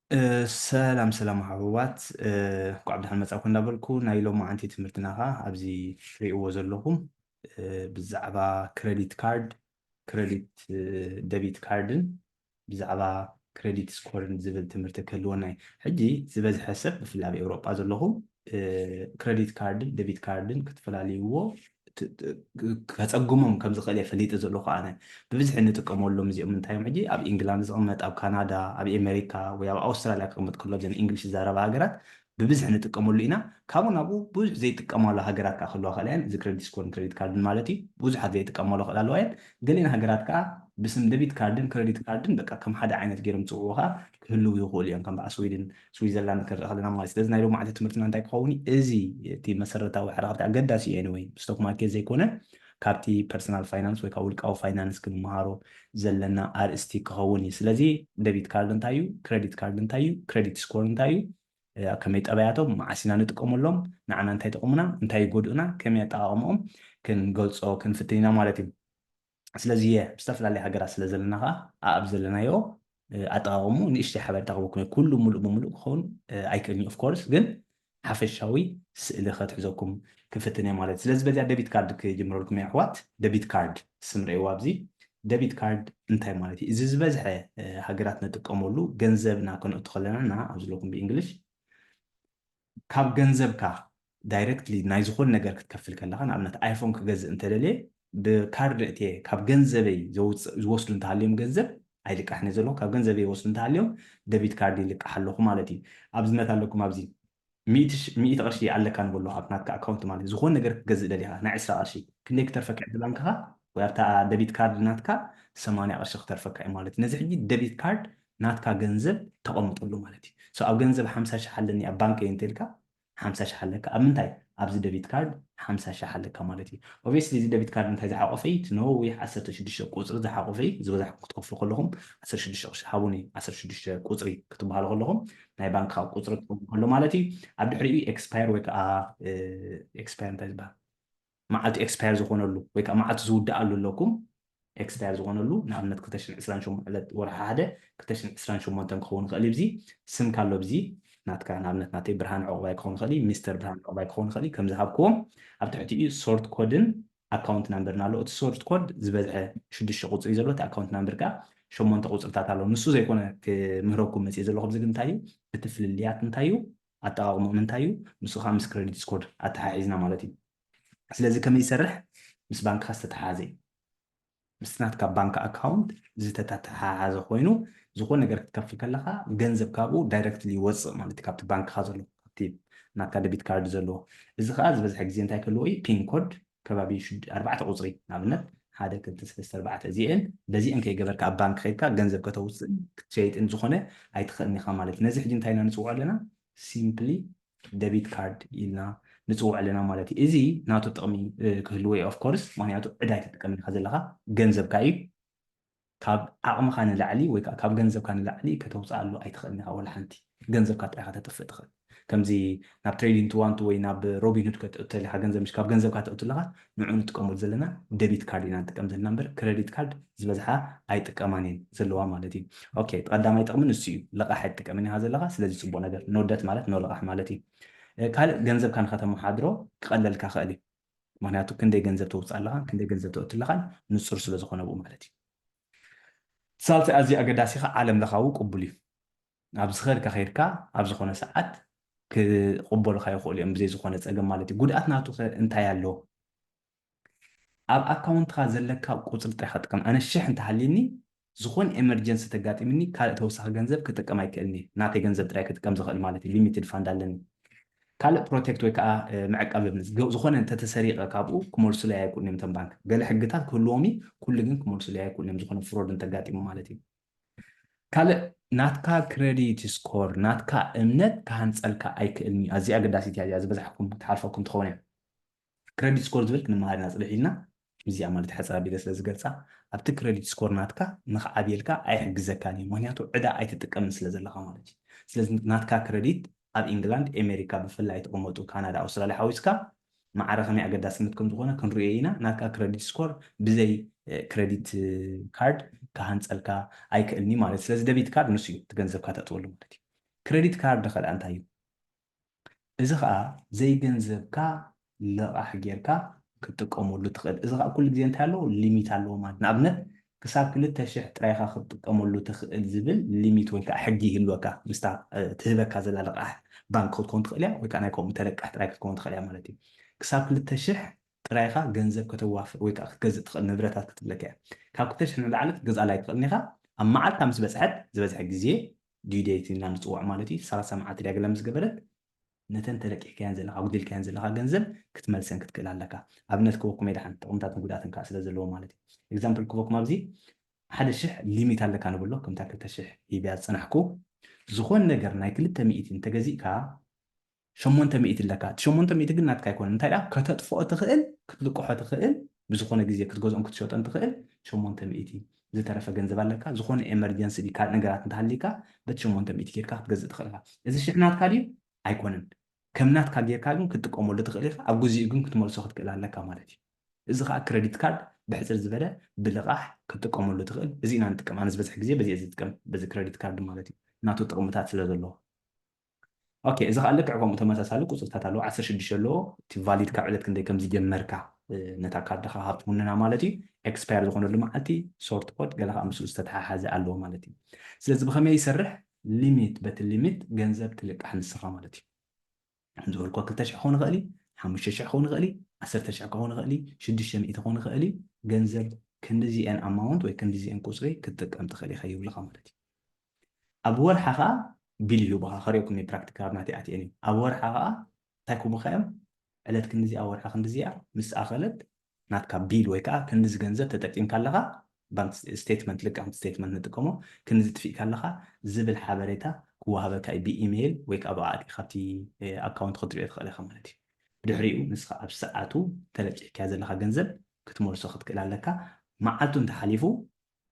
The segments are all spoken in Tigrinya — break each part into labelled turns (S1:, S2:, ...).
S1: ሰላም ሓውዋት ኳዕ ብድሓን መጻእኩም እንዳበልኩ ናይ ሎሚ ዓንቲ ትምህርትና ኸ ኣብዚ ትሪእዎ ዘለኹም ብዛዕባ ክሬዲት ካርድ ክሬዲት ደቢት ካርድን ብዛዕባ ክሬዲት ስኮርን ዝብል ትምህርቲ ክህልወና እዩ ሕጂ ዝበዝሐ ሰብ ብፍላይ ኣብ ኤውሮጳ ዘለኹም ክሬዲት ካርድን ደቢት ካርድን ክትፈላልይዎ ከፀጉሞም ከም ዝኽእል እየ ፈሊጠ ዘለኹ ኣነ ብብዝሒ እንጥቀመሎም እዚኦም እንታይ እዮም ሕጂ ኣብ ኢንግላንድ ዝቕመጥ ኣብ ካናዳ ኣብ ኣሜሪካ ወይ ኣብ ኣውስትራልያ ክቕመጥ ከሎ ዘን እንግሊሽ ዝዛረባ ሃገራት ብብዝሒ እንጥቀመሉ ኢና ካብኡ ናብኡ ብዙሕ ዘይጥቀማሉ ሃገራት ከዓ ክህልዋ ክእላ እየን እዚ ክሬዲት ስኮርን ክሬዲት ካርድን ማለት እዩ ብዙሓት ዘይጥቀማሉ ክእል ኣለዋ እየን ገሊአን ሃገራት ከዓ ብስም ደቢት ካርድን ክሬዲት ካርድን በቃ ከም ሓደ ዓይነት ገይሮም ዝፅውዑ ከዓ ክህልው ይኽእሉ እዮም ከም በዓ ስዊድን ስዊዘርላንድ ክንርኢ ከለና ማለት ስለዚ ናይ ሎሚ ዓለተ ትምህርትና እንታይ ክኸውን እዚ እቲ መሰረታዊ ሓረኽቲ ኣገዳሲ እዩ anyway ስቶክ ማርኬት ዘይኮነ ካብቲ ፐርሰናል ፋይናንስ ወይ ካብ ውልቃዊ ፋይናንስ ክንመሃሮ ዘለና ኣርእስቲ ክኸውን እዩ ስለዚ ደቢት ካርድ እንታይ እዩ ክሬዲት ካርድ እንታይ እዩ ክሬዲት ስኮር እንታይ እዩ ከመይ ጠበያቶም ማዓሲና ንጥቀመሎም ንዓና እንታይ ጠቕሙና እንታይ ይጎድኡና ከመይ ኣጠቃቅምኦም ክንገልፆ ክንፍትን ኢና ማለት እዩ ስለዚ ብዝተፈላለየ ሃገራት ስለ ዘለና ከዓ ኣብ ዘለናዮ ኣጠቃቅሙ ንእሽተይ ሓበሬታ ክበኩም ኩሉ ሙሉእ ብምሉእ ክኸውን ኣይክእልኒ ኦፍኮርስ ግን ሓፈሻዊ ስእሊ ከትሕዘኩም ክፍትን እየ ማለት ስለዚ በዚያ ደቢት ካርድ ክጅምረልኩም እየ ኣሕዋት ደቢት ካርድ ስም ርእይዎ ኣብዚ ደቢት ካርድ እንታይ ማለት እዩ እዚ ዝበዝሐ ሃገራት ንጥቀመሉ ገንዘብና ከነእቱ ከለና ና ኣብ ዘለኩም ብእንግሊሽ ካብ ገንዘብካ ዳይረክትሊ ናይ ዝኾነ ነገር ክትከፍል ከለካ ንኣብነት ኣይፎን ክገዝእ እንተደልየ ብካርድ እትየ ካብ ገንዘበይ ዝወስዱ እንተሃልዮም ገንዘብ ኣይልቃሕኒ ዘለኹ ካብ ገንዘበይ ይወስዱ እንተሃልዮም ደቢት ካርድ ይልቃሕ ኣለኹ ማለት እዩ ኣብዝነት ኣለኩም ኣብዚ 100 ቅርሺ ኣለካ ንበሎ ኣብ ናትካ ኣካውንት ማለት እዩ ዝኾነ ነገር ክትገዝእ ደሊኻ ናይ 20 ቅርሺ ክንደይ ክተርፈካ ዕድ ባንክኻ ወይ ኣብታ ደቢት ካርድ ናትካ 80 ቅርሺ ክተርፈካ እዩ ማለት እዩ ነዚ ሕጂ ደቢት ካርድ ናትካ ገንዘብ ተቐምጠሉ ማለት እዩ ኣብ ገንዘብ 50 ሺህ ኣለኒ ኣብ ባንክ እንተልካ 50 ሺህ ኣለካ ኣብ ምንታይ ኣብዚ ደቢት ካርድ 50 ሺህ ኣለካ ማለት እዩ ኦብቪየስሊ እዚ ደቢት ካርድ እንታይ ዝሓቆፈ እዩ ነዊሕ 16 ቁፅሪ ዝሓቆፈ እዩ ዝበዛሕኩም ክትከፍሉ ከለኹም 16 ቅርሺ ሃቡኒ 16 ቁፅሪ ክትበሃሉ ከለኹም ናይ ባንክ ቁፅሪ ክትከፍሉ ከሎ ማለት እዩ ኣብ ድሕሪኡ ኤክስፓየር ወይ ከዓ ኤክስፓየር እንታይ ዝበሃል መዓልቲ ኤክስፓየር ዝኾነሉ ወይ ከዓ መዓልቲ ዝውዳእሉ ኣለኩም ኤክስፓየር ዝኾነሉ ንኣብነት 228 ወርሒ ሓደ 228 ክኸውን ይኽእል እዩ ብዚ ስምካ ኣሎ ብዚ ናትካ ንኣብነት ናተይ ብርሃን ዕቑባይ ክኸውን ይኽእል እዩ ሚስተር ብርሃን ዕቑባይ ክኸውን ይኽእል እዩ ከም ዝሃብክዎም ኣብ ትሕቲኡ ሶርት ኮድን ኣካውንት ናምበርን ኣሎ እቲ ሶርት ኮድ ዝበዝሐ 6 ቁፅሪ ዘሎ እቲ ኣካውንት ናምበር ከዓ 8 ቁፅርታት ኣለዎ ንሱ ዘይኮነ ክምህረኩም መፅእ ዘለኹ ብዚ ግን እንታይ እዩ እቲ ፍልልያት እንታይ እዩ ኣጠቃቅሞም እንታይ እዩ ንሱ ከዓ ምስ ክሬዲት ስኮር ኣተሓሒዝና ማለት እዩ ስለዚ ከመይ ይሰርሕ ምስ ባንክካ ዝተተሓሓዘ እዩ ምስ ናትካ ባንክ ኣካውንት ዝተተሓሓዘ ኮይኑ ዝኾነ ነገር ክትከፍል ከለካ ገንዘብ ካብኡ ዳይረክትሊ ይወፅእ ማለት እዩ ካብቲ ባንክካ ዘሎ ካብቲ ናትካ ደቢት ካርድ ዘለዎ እዚ ከዓ ዝበዝሐ ግዜ እንታይ ክህልዎ እዩ ፒን ኮድ ከባቢ 4 ቁፅሪ ንኣብነት 1 2 3 4 እዚአን በዚአን ከይገበርካ ኣብ ባንክ ከይድካ ገንዘብ ከተውፅእ ክትሸይጥን ዝኾነ ኣይትኽእልኒ ኢኻ ማለት እዩ ነዚ ሕጂ እንታይ ኢና ንፅውዖ ኣለና ሲምፕሊ ደቢት ካርድ ኢልና ንፅውዕ ኣለና ማለት እዩ እዚ ናቱ ጥቕሚ ክህልዎ እዩ ኦፍኮርስ ምክንያቱ ዕዳ ኣይትጥቀም ኢኻ ዘለካ ገንዘብካ እዩ ካብ ዓቕምካ ንላዕሊ ወይ ከዓ ካብ ገንዘብካ ንላዕሊ ከተውፅኣሉ ኣይትኽእልኒ ኢኻ ወላ ሓንቲ ገንዘብካ ጥራይካ ተጥፍእ ትኽእል ከምዚ ናብ ትሬዲንግ ትዋንቱ ወይ ናብ ሮቢንሁድ ከተእቱ ኢኻ ገንዘብ ካብ ገንዘብካ ተእቱ ኣለካ ንዑ ንጥቀመሉ ዘለና ደቢት ካርድ ኢና ንጥቀም ዘለና እምበር ክሬዲት ካርድ ዝበዝሓ ኣይጥቀማን እየን ዘለዋ ማለት እዩ ኦኬ ቀዳማይ ጥቕሚ ንሱ እዩ ልቓሕ ኣይትጥቀምን ኢኻ ዘለካ ስለዚ ፅቡቅ ነገር ንወደት ማለት ንልቓሕ ማለት እዩ ካልእ ገንዘብካ ንኸተመሓድሮ ክቐለልካ ክእል እዩ ምክንያቱ ክንደይ ገንዘብ ተውፅእ ኣለካ ክንደይ ገንዘብ ተእቱ ኣለካን ንፁር ስለ ዝኾነ ብኡ ማለት እዩ ሳልሳይ ኣዝዩ ኣገዳሲ ኸ ዓለም ለኻዊ ቅቡል እዩ ኣብ ዝኸድካ ከይድካ ኣብ ዝኾነ ሰዓት ክቕበሉካ ይኽእሉ እዮም ብዘይ ዝኾነ ፀገም ማለት እዩ ጉድኣት ናቱ እንታይ ኣለዎ ኣብ ኣካውንትካ ዘለካ ቁፅሪ ጥራይ ክጥቀም ኣነ 1000 እንተሃልየኒ ዝኾነ ኤመርጀንሲ ተጋጢምኒ ካልእ ተወሳኺ ገንዘብ ክጥቀም ኣይክእልኒ ናተይ ገንዘብ ጥራይ ክጥቀም ዝኽእል ማለት እዩ ሊሚትድ ፋንድ ኣለኒ ካልእ ፕሮቴክት ወይ ከዓ መዕቀቢ ዝኾነ እንተተሰሪቐ ካብኡ ክመልሱለይ ኣይክእሉን እዮም እቶም ባንክ ገለ ሕግታት ክህልዎም ኩሉ ግን ክመልሱለይ ኣይክእሉን እዮም ዝኾነ ፍሮድ እንተጋጢሙ ማለት እዩ ካልእ ናትካ ክሬዲት ስኮር ናትካ እምነት ክሃንፀልካ ኣይክእልኒ ኣዝያ ኣገዳሲት እያ እዚኣ ዝበዛሕኩም ትሓልፈኩም ትኸውን እያ ክሬዲት ስኮር ዝብል ክንመሃር ኢና ፅልሕ ኢልና እዚኣ ማለት ሓፀር ኣቢለ ስለ ዝገልፃ ኣብቲ ክሬዲት ስኮር ናትካ ንኽዓብየልካ ኣይሕግዘካን እዩ ምክንያቱ ዕዳ ኣይትጥቀምን ስለ ዘለካ ማለት እዩ ስለዚ ናትካ ክሬዲት ኣብ ኢንግላንድ ኣሜሪካ ብፍላይ ተቐመጡ ካናዳ ኣውስትራልያ ሓዊስካ ማዕረ ከመይ ኣገዳስነት ከም ዝኾነ ክንሪኦ ኢና ናትካ ክሬዲት ስኮር ብዘይ ክሬዲት ካርድ ክሃንፀልካ ኣይክእልኒ ማለት ስለዚ ደቢት ካርድ ንሱ እዩ እቲ ገንዘብካ ተእትወሉ ማለት እዩ كريدت كارد دخل أنت أيو إذا خا زي جنزبكا لقاح جيركا كتقومولو تخيل إذا خا كل جزء أنت له ليميت له ما نابنت كساب كل تشح ترايخا كتقومولو تخيل زبل ليميت ويكا حجي هلوكا مستا تهبك هذا لقاح بانك كنت خليا ويكا أنا كم تلك أحتراك كنت خليا مالتي كساب كل تشح ترايخا جنزب كتوافر ويكا جزء تخيل نبرتات كتبلك كاب كتشح نلعلك جزء على يتخلنيها أما عاد تامس بس عد زبز حق زي دي ديتي نانسوع مالتي صار سمعت لي أقل مسقبلت نتن تلك كان زلها عقدل كان زلها جنزب كتملسن كتكل علىك أبنت كوك ميدحن تقومتات نقولاتن كاسل زلوا مالتي إكزامبل كوك مابزي حد الشح ليميت على كانوا بقول كم تاكل تشح يبيع صنحكو زخون نجر نايكل التميتين تجزيكا شمون تميت لك شمون تميت قلنا تكايكون انت لا كتطفئ تخيل كتلقح تخيل بزخونه غزي كتغزون كتشوط انت تخيل شمون تميتي زي تعرف جنزب لك زخون ايمرجنسي دي كان نغرات انت حليكا بتشمون تميت كيركا تغز تخيلها اذا شحنات كادي ايكونن كمنات كاغيركا كن كتقومول تخيل اب غزي كن كتملسو تخيل لك مالتي اذا خا كريدت كارد بحصر زبده بلقاح كتقومول تخيل ازينا نتقم انا بس غزي بزي ازي بزي كريدت كارد مالتي ناتو طقمتات سلازلو اوكي اذا قال لك عقم تماساسالو قصصታት አለው 16 ሎ እቲ ቫሊድ ካብ ዕለት ክንደይ ከም ዝጀመርካ ነታ ካርድኻ ሃብትሙንና ማለት እዩ ኤክስፓየር ዝኾነሉ መዓልቲ ሶርት ኮድ ገለ ከዓ ምስኡ ዝተተሓሓዘ ኣለዎ ማለት እዩ ስለዚ ብኸመይ ይሰርሕ ሊሚት በቲ ሊሚት ገንዘብ ትልቃሕ ንስኻ ማለት እዩ ዝበልኮ 2,000 ክኸውን ይኽእል 5,000 ክኸውን ይኽእል 10,000 ክኸውን ይኽእል 600 ክኸውን ይኽእል ገንዘብ ክንዲዚአን ኣማውንት ወይ ክንዲዚአን ቁፅሪ ክትጥቀም ትኽእል ኢኻ ይብልኻ ማለት እዩ ኣብ ወርሓ ከዓ بيليو بها خريكم من براكتيكال ناتي أتيني أول حاجة تاكو مخيم علت كنزي أول حاجة كنزي مس أخلت ناتكا بيل ويكا كنز جنزة تتأتين كلها بانك ستيتمنت لك عن ستيتمنت نتكمو كنز تفي كلها زبل حبريتا كوا هذا كاي بي إيميل ويك أبو عادي خطي أكاونت خطري أدخل خمالتي بدحريو نسخة أبساعتو تلقي كذا لها جنزب كتمر سخط كلا لك معتون تحاليفو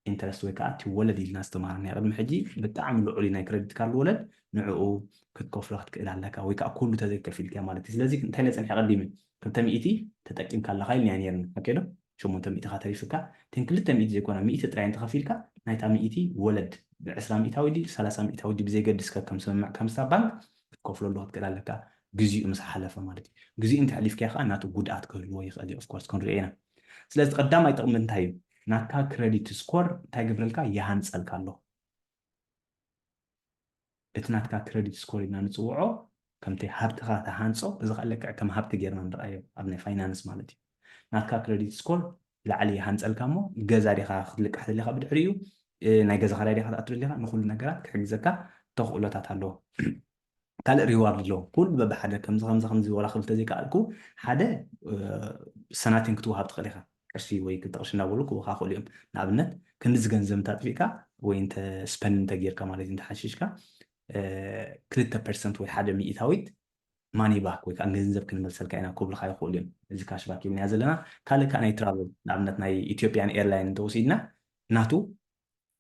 S1: انترست ويكا تولد الناس تمارني قبل محجي بتعامل علينا كريدت كارد ولد نعو كتكوف لخت كإلى لك ويكا كله تذكر في الكامالات لازم انت هلا سنحي قديمة كنت مئتي تتأكد كان لخايل يعني كده شو مو تمئتي خاطر يفكا تنكل تمئتي زي كنا مئتي ترى انت خفيلك نايتا مئتي ولد 20 مئة ودي 30 مئة ودي بزي قد ديسكا كم سمع كم سبانك كتكوف له لخت كإلى لك جزء مسح حلفة مالتي جزء انت حليف كيخا ناتو جود اتكل ويخلي اوف كورس كون رينا سلاز قدام ما يتقم من تايم ناكا كريديت سكور تايجبرلكا يهانصلك الله اتناتكا كريديت سكور إنا نصوعو كمتي هابتها تهانصو إذا قال لك كم هابت جيرنا نرأيه أبني فاينانس مالتي ناكا كريديت سكور لعلي يهانصلك مو جزاري خا خلك أحد اللي خا بدحريو ناي جزا خلاري خا أطول اللي خا نقول نجارات كحجزكا تقولات الله كال ريوارد له كل بحدا كم زخم زخم زي ولا خلت زي كالكو حدا سنتين كتو هابت خليها قرشي ወይ ክጠቕሽ እናበሉክ ወኻ ኸልዮም ንኣብነት ክንዲ ገንዘብ እንታጥፊካ ወይ እንተ ስፐን እንተጌርካ ማለት እንተ ሓሽሽካ 2% ወይ 1 ሚእታዊት ማኒ ባክ ወይ ከዓ ገንዘብ ክንመልሰልካ ኢና ክብልካ ይኽእሉ እዮም እዚ ካሽ ባክ ይብልና ዘለና ካልእ ከዓ ናይ ትራቨል ንኣብነት ናይ ኢትዮጵያን ኤርላይን እንተወሲድና ናቱ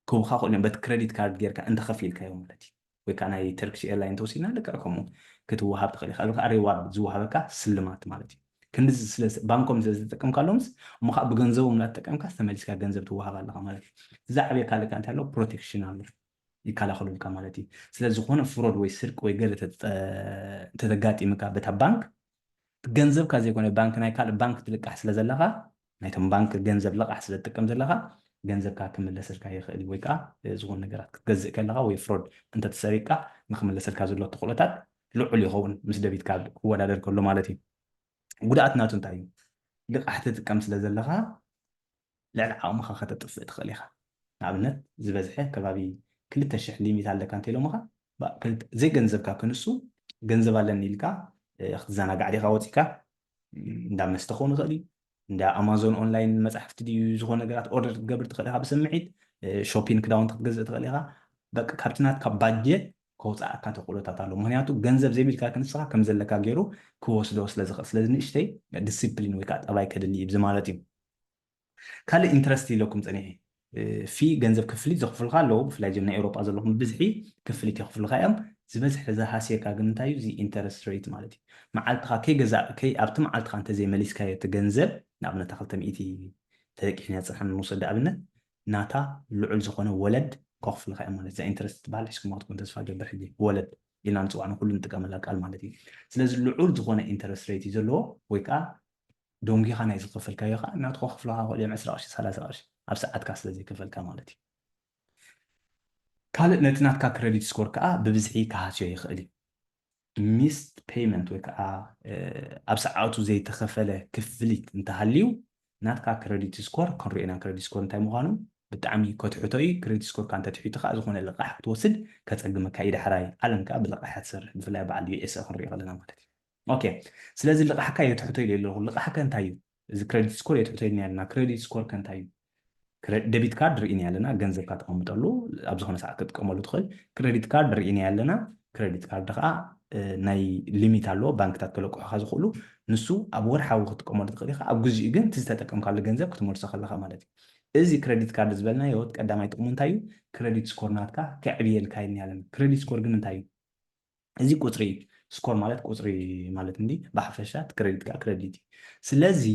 S1: ክብልካ ክእሉ እዮም በቲ ክሬዲት ካርድ ጌርካ እንተኸፊልካዮ ማለት እዩ ወይ ከዓ ናይ ተርኪሽ ኤርላይን እንተወሲድና ልክዕ ከምኡ ክትወሃብ ትኽእል ኢኻ ከዓ ሪዋርድ ዝወሃበካ ስልማት ማለት እዩ كنز سلس بانكم زي تقم كلامس مخ بجنزبهم لا تقم كاس تملس كجنزب توها بالله مالتي زعبي كالك أنت له بروتكشن الله يكالا خلو كمالتي سلس زخون فرود ويسرق ويقدر تتقاتي مكابتها بانك جنزب كذا يكون البنك نايكال بانك تلك أحسن زلها نايتم بانك جنزب لق أحسن تقم زلها جنزب كاكم لسر كاي خلي ويكا زخون نجارات جزء كلها ويفرود أنت تسرقة مخمل لسر كذا لو تقولتات لعلي هون مس دبيت كاب هو هذا كله مالتي ጉዳኣትና እንታይ እዩ ልቃሕ ትጥቀም ስለ ዘለኻ ልዕሊ ዓቕምኻ ከተጥፍእ ትኽእል ኢኻ ንኣብነት ዝበዝሐ ከባቢ 2,000 ሊሚት ኣለካ እንተኢሎምኻ ዘይገንዘብካ ክንሱ ገንዘብ ኣለኒ ኢልካ ክትዘናጋዕ ዲኻ ወፂእካ እንዳ መስተ ክኸውን ይኽእል እዩ እንዳ ኣማዞን ኦንላይን መፅሓፍቲ ድዩ ዝኾነ ነገራት ኦርደር ክትገብር ትኽእል ኢኻ ብስምዒት ሾፒንግ ክዳውንቲ ክትገዝእ ትኽእል ኢኻ በቂ ካብቲ ናትካ ባጀት كوزع كانت قولتها تعلو مهنياتو جنزب زي بيلك كان الصراحة كم زل كاجيرو كوس دوس لازم نشتي ديسيبلين ويكات أباي كدلي بزمالتي كله إنترستي لكم تاني في جنزب كفلي زخف الغالو في الجمنة أوروبا أزلهم بزحي كفلي تخف الغايم زبزح إذا هاسيا كاجنتايو زي إنترست ريت مالتي مع التقا كي جزاء كي أبتم على التقا أنت زي ماليس كاي تجنزب نعم نتخلت مئتي تذكر هنا صح نوصل لأبنا ናታ ልዑል ዝኾነ ወለድ ከኽፍልካ እያ ማለት እዛ ኢንትረስት ትበሃል ሕዝኩማ ክትኮን ተስፋ ገብር ሕጂ ወለድ ኢልና ንፅዋዕ ንኩሉ ንጥቀመላ ቃል ማለት እዩ ስለዚ ልዑል ዝኾነ ኢንተረስት ሬት እዩ ዘለዎ ወይ ከዓ ዶንጊኻ ናይ ዝኸፈልካዮ ከዓ ናቱ ከኽፍልካ ክእል እዮም 20 ቅርሺ 30 ቅርሺ ኣብ ሰዓትካ ስለዘይከፈልካ ማለት እዩ ካልእ ነቲ ናትካ ክሬዲት ስኮር ከዓ ብብዝሒ ክሃስዮ ይኽእል እዩ ሚስድ ፔይመንት ወይ ከዓ ኣብ ሰዓቱ ዘይተኸፈለ ክፍሊት እንተሃልዩ ናትካ ክሬዲት ስኮር ክንሪኦ ኢና ክሬዲት ስኮር እንታይ ምዃኑ ብጣዕሚ ከትሕቶ እዩ ክሬዲት ስኮር ካ እንተትሒቱ ከዓ ዝኾነ ልቃሕ ክትወስድ ከፀግመካ እዩ ዳሕራይ ዓለም ከዓ ብልቃሕ እያ ትሰርሕ ብፍላይ በዓል ዩኤስኤ ክንሪኦ ከለና ማለት እዩ ኦኬ ስለዚ ልቃሕካ የትሕቶ ኢሉ ኣለኹ ልቃሕከ እንታይ እዩ እዚ ክሬዲት ስኮር የትሕቶ ኢልና ኣለና ክሬዲት ስኮር ከ እንታይ እዩ ደቢት ካርድ ርኢና ኣለና ገንዘብካ ተቐምጠሉ ኣብ ዝኾነ ሰዓት ክትጥቀመሉ ትኽእል ክሬዲት ካርድ ርኢና ኣለና ክሬዲት ካርድ ከዓ ናይ ሊሚት ኣለዎ ባንክታት ከለቁሑካ ዝኽእሉ ንሱ ኣብ ወርሓዊ ክትጥቀመሉ ትኽእል ኢኻ ኣብ ግዜኡ ግን እቲ ዝተጠቀምካሉ ገንዘብ ክትመልሶ ከለካ ማለት እዩ እዚ ክሬዲት ካርድ ዝበልናዮ ቀዳማይ ጥቕሙ እንታይ እዩ ክሬዲት ስኮር ናትካ ከዕብየልካ ኢልና ኣለና ክሬዲት ስኮር ግን እንታይ እዩ እዚ ቁፅሪ እዩ ስኮር ማለት ቁፅሪ ማለት እንዲ ብሓፈሻ ክሬዲት ከዓ ክሬዲት እዩ ስለዚ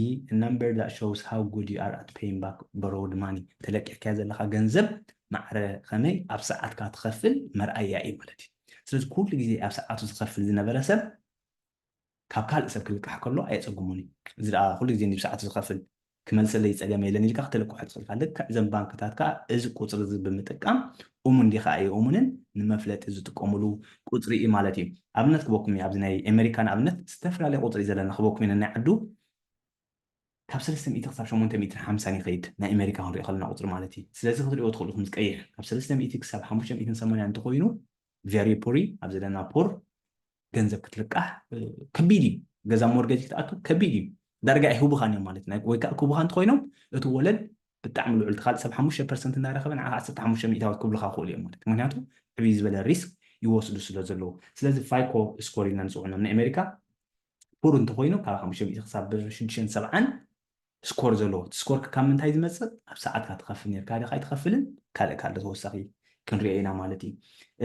S1: number that shows how good you are at paying back borrowed money ተለቂሕካዮ ዘለካ ገንዘብ ማዕረ ከመይ ኣብ ሰዓትካ ትኸፍል መርኣያ እዩ ማለት እዩ ስለዚ ኩሉ ግዜ ኣብ ሰዓቱ ዝኸፍል ዝነበረ ሰብ ካብ ካልእ ሰብ ክልቃሕ ከሎ ኣየፀጉሙን እዩ እዚ ደኣ ኩሉ ግዜ ብሰዓቱ ዝኸፍል ክመልሰለይ ፀገም የለን ኢልካ ክትልቅሖ ትኽእልካ ልክዕ እዘን ባንክታት ከዓ እዚ ቁፅሪ እዚ ብምጥቃም እሙን ዲኻ ኣይእሙንን ንመፍለጢ ዝጥቀምሉ ቁፅሪ እዩ ማለት እዩ ኣብነት ክበኩም እዩ ኣብዚ ናይ ኣሜሪካን ኣብነት ዝተፈላለየ ቁፅሪ ዘለና ክበኩም ኢና ናይ ዓዱ ካብ 300 ክሳብ 850 ይኸይድ ናይ ኣሜሪካ ክንሪኦ ከለና ቁፅሪ ማለት እዩ ስለዚ ክትሪኦ ትኽእልኩም ዝቀይሕ ካብ 300 ክሳብ 580 እንተኮይኑ ቨሪ ፑሪ ኣብ ዘለና ፑር ገንዘብ ክትልቃሕ ከቢድ እዩ ገዛ ሞርጌጅ ክትኣቱ ከቢድ እዩ ዳርጋ ይህቡኻን እዮም ማለት ወይ ከዓ ክቡኻ እንተኮይኖም እቲ ወለድ ብጣዕሚ ልዑል ትኻልእ ሰብ 5% እንዳረኸበ ንዓኻ 15 ሚእታዊት ክብልካ ክእሉ እዮም ማለት ምክንያቱ ዕብይ ዝበለ ሪስክ ይወስዱ ስለ ዘለዉ ስለዚ ፋይኮ ስኮር ኢልና ንፅውዕኖም ንኣሜሪካ ፑር እንተኮይኑ ካብ 500 ክሳብ 670 ስኮር ዘለዎ ስኮር ካብ ምንታይ ዝመፅእ ኣብ ሰዓትካ ትኸፍል ነርካ ዲኻ ኣይትኸፍልን ካልእ ካልእ ተወሳኺ ክንሪኦ ኢና ማለት እዩ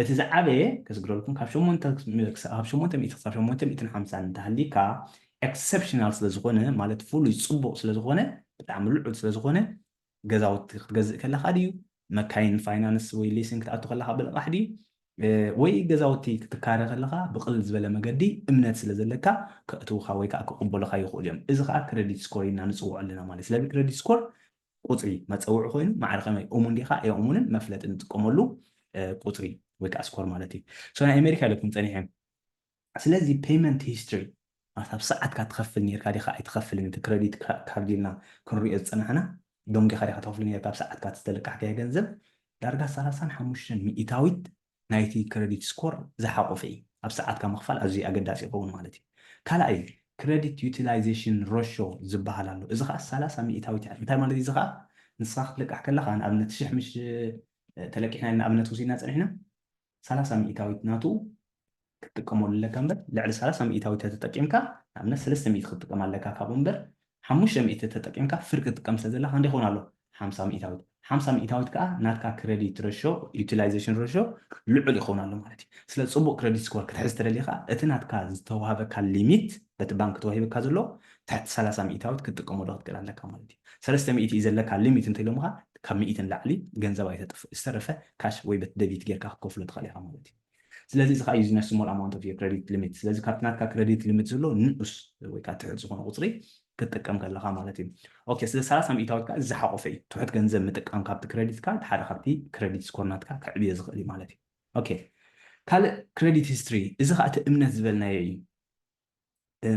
S1: እቲ ዝዓበየ ከስግረልኩም ካብ 800 ክሳብ 850 እንተሃሊካ ኤክሰፕሽናል ስለዝኾነ ማለት ፍሉይ ፅቡቕ ስለዝኾነ ብጣዕሚ ልዑል ስለዝኾነ ገዛውቲ ክትገዝእ ከለካ ድዩ መካይን ፋይናንስ ወይ ሊሲንግ ክትኣቱ ከለካ ብልቃሕ ድዩ ወይ ገዛውቲ ክትካረ ከለካ ብቕልል ዝበለ መገዲ እምነት ስለ ዘለካ ከእትውካ ወይ ከዓ ክቕበሉካ ይኽእሉ እዮም እዚ ከዓ ክሬዲት ስኮር ኢልና ንፅውዖ ኣለና ማለት ስለዚ ክሬዲት ስኮር ቁፅሪ መፀውዒ ኮይኑ ማዕረ ከመይ እሙን ዲኻ ኣይእሙንን መፍለጢ ንጥቀመሉ ቁፅሪ ወይ ከዓ ስኮር ማለት እዩ ናይ ኣሜሪካ ኢለኩም ፀኒሐ ስለዚ ፔይመንት ሂስትሪ ኣብ ሰዓትካ ትኸፍል ነርካ ዲኻ ኣይትኸፍልን እቲ ክሬዲት ካርድ ኢልና ክንሪኦ ዝፀናሕና ዶንጊኻ ዲኻ ትኸፍል ነርካ ኣብ ሰዓትካ ዝተለቃሕካዮ ገንዘብ ዳርጋ 35 ሚእታዊት ናይቲ ክሬዲት ስኮር ዝሓቆፈ እዩ ኣብ ሰዓትካ ምኽፋል ኣዝዩ ኣገዳሲ ይኸውን ማለት እዩ ካልኣይ ክሬዲት ዩቲላይዜሽን ሮሾ ዝበሃል ኣሎ እዚ ከዓ 30 ሚእታዊት እያ እንታይ ማለት እዩ እዚ ከዓ ንስኻ ክትልቃሕ ከለካ ንኣብነት 1000 ምስ ተለቂሕና ንኣብነት ወሲድና ፀኒሕና 30 ሚእታዊት ናቱ ክትጥቀመሉ ኣለካ እምበር ልዕሊ 30 ሚእታዊት ተጠቂምካ ንኣብነት 300 ክትጥቀም ኣለካ ካብኡ እምበር 500 ተጠቂምካ ፍርቂ ክትጥቀም ስለ ዘለካ ክንደይ ይኸውን ኣሎ 50 ሚእታዊት 50 ሚእታዊት ከዓ ናትካ ክሬዲት ሮሾ ዩቲላይዜሽን ሮሾ ልዑል ይኸውን ኣሎ ማለት እዩ ስለዚ ፅቡቅ ክሬዲት ስኮር ክትሕዝ ተደሊኻ እቲ ናትካ ዝተዋሃበካ ሊሚት በቲ ባንክ ተዋሂበካ ዘሎ ትሕቲ 30 ሚእታዊት ክትጥቀመሉ ክትክእል ኣለካ ማለት እዩ 300 እዩ ዘለካ ሊሚት እንተኢሎምካ ካብ 100 ንላዕሊ ገንዘብ ኣይተጥፍእ ዝተረፈ ካሽ ወይ በቲ ደቢት ጌርካ ክትከፍሎ ትኽእል ኢኻ ማለት እዩ ስለዚ እዚ ከዓ ዩዝ ና ስሞል ኣማውንት ኦፍ ክሬዲት ሊሚት ስለዚ ካብቲ ናትካ ክሬዲት ሊሚት ዘሎ ንኡስ ወይ ከዓ ትሕት ዝኾነ ቁፅሪ ክትጥቀም ከለካ ማለት እዩ ኦኬ ስለ 30 ሚእታዊት ከዓ ዝሓቆፈ እዩ ትሑት ገንዘብ ምጥቃም ካብቲ ክሬዲት ካርድ ሓደ ካብቲ ክሬዲት ስኮር ናትካ ከዕብየ ዝኽእል እዩ ማለት እዩ ኦኬ ካልእ ክሬዲት ሂስትሪ እዚ ከዓ እቲ እምነት ዝበልናዮ እዩ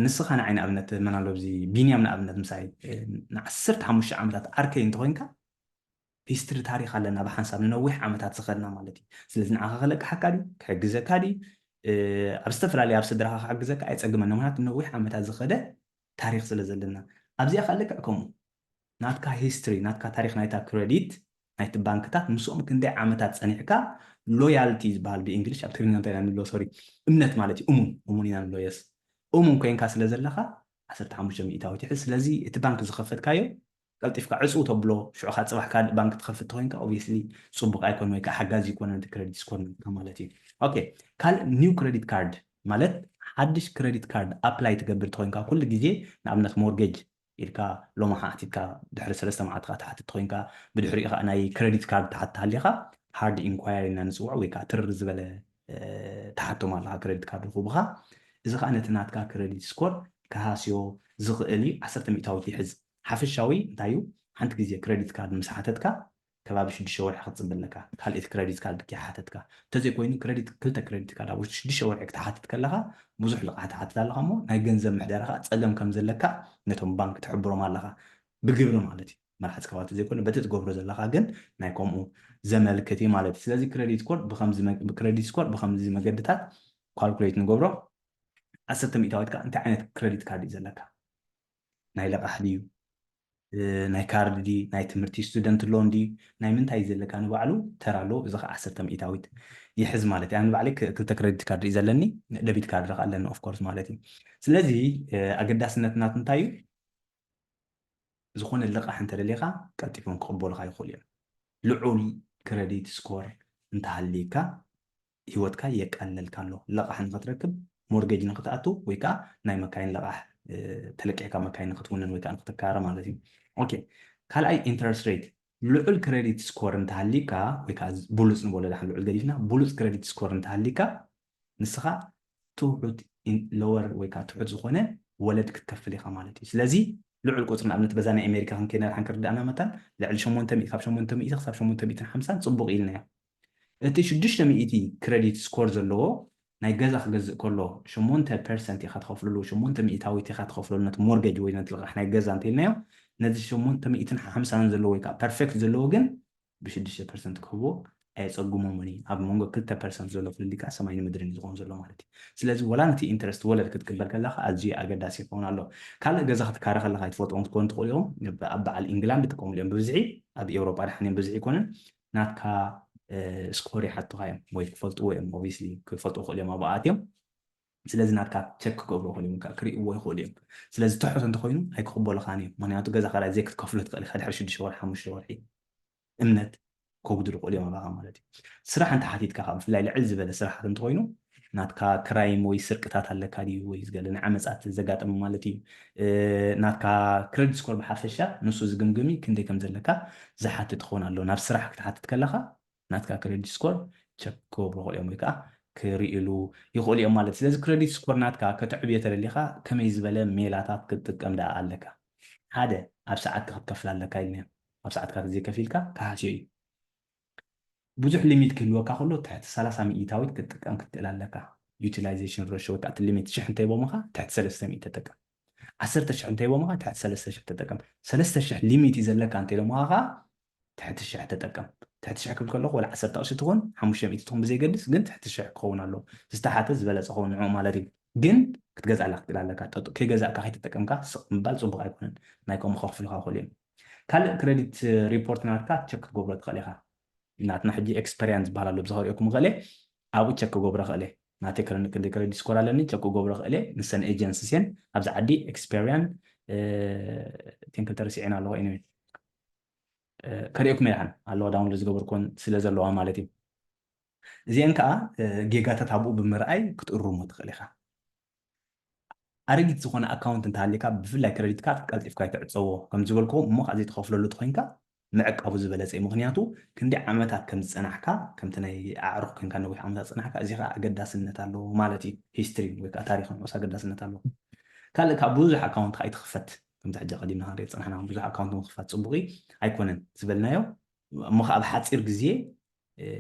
S1: ንስኻ ንዓይ ንኣብነት መናሎ ኣብዚ ቢንያም ንኣብነት ምሳይ ን15 ዓመታት ዓርከይ እንተኮይንካ ሂስትሪ ታሪክ ኣለና ብሓንሳብ ንነዊሕ ዓመታት ዝኸድና ማለት እዩ ስለዚ ንዓኻ ክለቅሓካ ድዩ ክሕግዘካ ድዩ ኣብ ዝተፈላለየ ኣብ ስድራኻ ክሕግዘካ ኣይፀግመና ምክንያቱ ነዊሕ ዓመታት ዝኸደ ታሪክ ስለ ዘለና ኣብዚኣ ከዓ ልክዕ ከምኡ ናትካ ሂስትሪ ናትካ ታሪክ ናይታ ክሬዲት ናይቲ ባንክታት ምስኦም ክንደይ ዓመታት ፀኒሕካ ሎያልቲ ዝበሃል ብእንግሊሽ ኣብ ትግርኛ እንታይ ኢና ንብሎ ሶሪ እምነት ማለት እዩ እሙን ኢና ንብሎ የስ እሙን ኮንካ ስለ ዘለካ 15 ሚእታዊት ይሕዝ ስለዚ እቲ ባንክ ዝኸፈትካዮ ቀልጢፍካ ዕፁ ተብሎ ሽዑካ ፅባሕ ካልእ ባንክ ትኸፍት ተኮይንካ ኦብቪየስሊ ፅቡቅ ኣይኮን ወይ ከዓ ሓጋዚ ይኮነ እቲ ክሬዲት ስኮር ማለት እዩ ኦኬ ካልእ ኒው ክሬዲት ካርድ ማለት ሓድሽ ክሬዲት ካርድ ኣፕላይ ትገብር ተኮይንካ ኩሉ ግዜ ንኣብነት ሞርጌጅ إلكا لو ما حاتيكا دحر سلسة معاتك تحت تخوينكا بدحريقا أنا كريدت كارد تحت هاليخا هارد إنكوايري ننسوع ويكا ترز بلا تحتو مالها كريدت كارد خوبها إذا خانة ناتكا كريدت سكور كهاسيو زغلي 10 مئتاوي يحز حافشاوي انتايو حنت جزية كريدت كارد مساحتتك كباب شدي شوال حقت زبلك هل إذا كريدت كارد كي حاتتك تزي كوين كريدت كلتا كريدت كارد أو شدي شوال حقت حاتتك لها بوزح لقاعد حتى لها مو ناي جنزم محدارها تسلم كم زلك نتهم بانك تحبرو مالها بقبل مالتي مرحت كوات زي كل بدت قبر زلها جن ناي كومو زمل كتير مالتي سلازي كريدت كورد بكريدت سكور بخمس زي مجدتات كالكوليت نقبره 10 مئتاويتك أنت عينت كريدت كارد زلك ناي لقى حديو ناي كارد دي ناي تمرتي ستودنت لون دي ناي من تاي زلك أنا بعلو ترى له إذا 10 مئتاويت يحز مالتي أنا بعلك كلتا كريدت كارد إذا لني ديبيت كارد رقع لنا أوف كورس مالتي سلازي أقداس نتنات نتايو زخون اللقاح انت لليقا كاتيفون قبول خاي خوليا لعول كريديت سكور انت هالليكا هيوتكا يقلل كانلو لقاح نتركب مورجيج نقطعتو ويكا ناي مكاين لقاح تلقيكا مكاين نقطونن ويكا نقطكار مالتي اوكي قال اي انترست ريت لعول كريديت سكور انت هالليكا ويكا بولس نقول لها لعول قديشنا بولس كريديت سكور انت هالليكا نسخه توعد لور ويكا توعد زخونه ولد كتكفل يخا مالتي سلازي لعل قطرنا أمنت بزانا أمريكا هم كنا حنكر دعنا مثلا لعل شمون تمي خاب شمون تمي خاب شمون تمي 50 صبغ إلنا أنت شدش تمي إتي كريديت سكورز اللو ناي جزء جزء كله شمون 10% يخد خفلو له شمون تمي إتاوي تخد خفلو نت مورجج وين نتلقى إحنا جزء أنت لنا نزل شمون تمي إتن 50 زلوا يكا perfect زلوجن بشدش 10% كهو أي صقوم مني أب مونجو كل 10% زلوا في اللي كاسة ما ينمدرين يزقون زلوا مالتي سلازي ولا نتي انترست ولا كتكبر كلها أجي أقداسي فون الله كلا جزاخت كارخ الله هاي فوت أنت كنت تقولهم أبع الإنجلند تقوم اليوم بوزعي أبي أوروبا رحنين بوزعي كونن ناتكا سكوري حتى هاي ويفلت ويم obviously كفلت أخو اليوم أبغى أتيم سلازي ناتكا تشك قبره خليهم كري ويخو اليوم سلازي تحس أنت خوينو هيك قبول خاني ماني أنتو جزاخ على زيك تكفلت قال خد حرش الشوار حمش شوارحي امنت كوغدر قولي ما بقى مالتي صراحه انت حديد كخام في الليل عز بلا صراحه انت وينو ناتكا كرايم وي سرقتات هلكادي وي زغلنا عمصات زغاطم مالتي ناتكا كريدت سكور بحافشا نسو زغمغمي كندي كم زلكا زحات تخون الله ناب صراحه كتحت كلخا ناتكا كريدت سكور تشكو بروغ يوم كا كريلو يقول يوم مالتي لازم كريدت سكور ناتكا كتعبيه ترليخا كم يزبله ميلاتات كتقم دا عليك هذا اب ساعات كفل لك ايلنا اب ساعات كزي كفيلكا كهاشي بزح ليميت كنوكا خلو تحت 30 مئتاوي كتقام كتلالكا يوتيلايزيشن ريشيو تاعت الليميت شح انت يبومها تحت 300 تتقام 10 شح انت يبومها تحت 3 شح تتقام 3 شح ليميت يزلك انت يبومها تحت الشح تتقام تحت الشح كل كله ولا 10 قرش تكون 500 تكون بزي قدس قنت تحت الشح كون له استحات زبل صخون نوع مالتي قن كتجزع لك تلالكا كي جزع كاي تتقامكا مبال صبغ يكون نايكم خف لها خولين كال كريديت ريبورت ناركا تشك غوبرت خليها ناتنا حجي اكسبيرينس بحالا لبزهور يكم غلي أو تشك غوبرا خلي ناتي كرن كندي كريديت سكور على تشك غوبرا خلي نسن ايجنسيين ابز عدي اكسبيريان تنكل ترسيعنا الله اني كريوك ميرحن الله داون لزغبر كون سلازلوا مالتي زين كا جيجاتا تابو بمرأي كتقرمو تخليخا أريد تكون أكاونت أنت هالك بفلا كريدت كارد قلت إفكاي تعتصوه كم زبلكم مو قاعد يتخفلوا له تخينك معك أبو زبالة زي مغنياتو كندي عمتها كم صنعك كم تناي أعرف كان نوي عمتها صنعك أزيها قداس النتالو مالتي هيستوري ويك تاريخ وسا قداس النتالو كان لك أبوز أكاونت خايت خفت كم تحجي قديم نهار صنعنا أبوز أكاونت مخفت صبغي أيكونن زبلنايو مخ أب حتصير جزية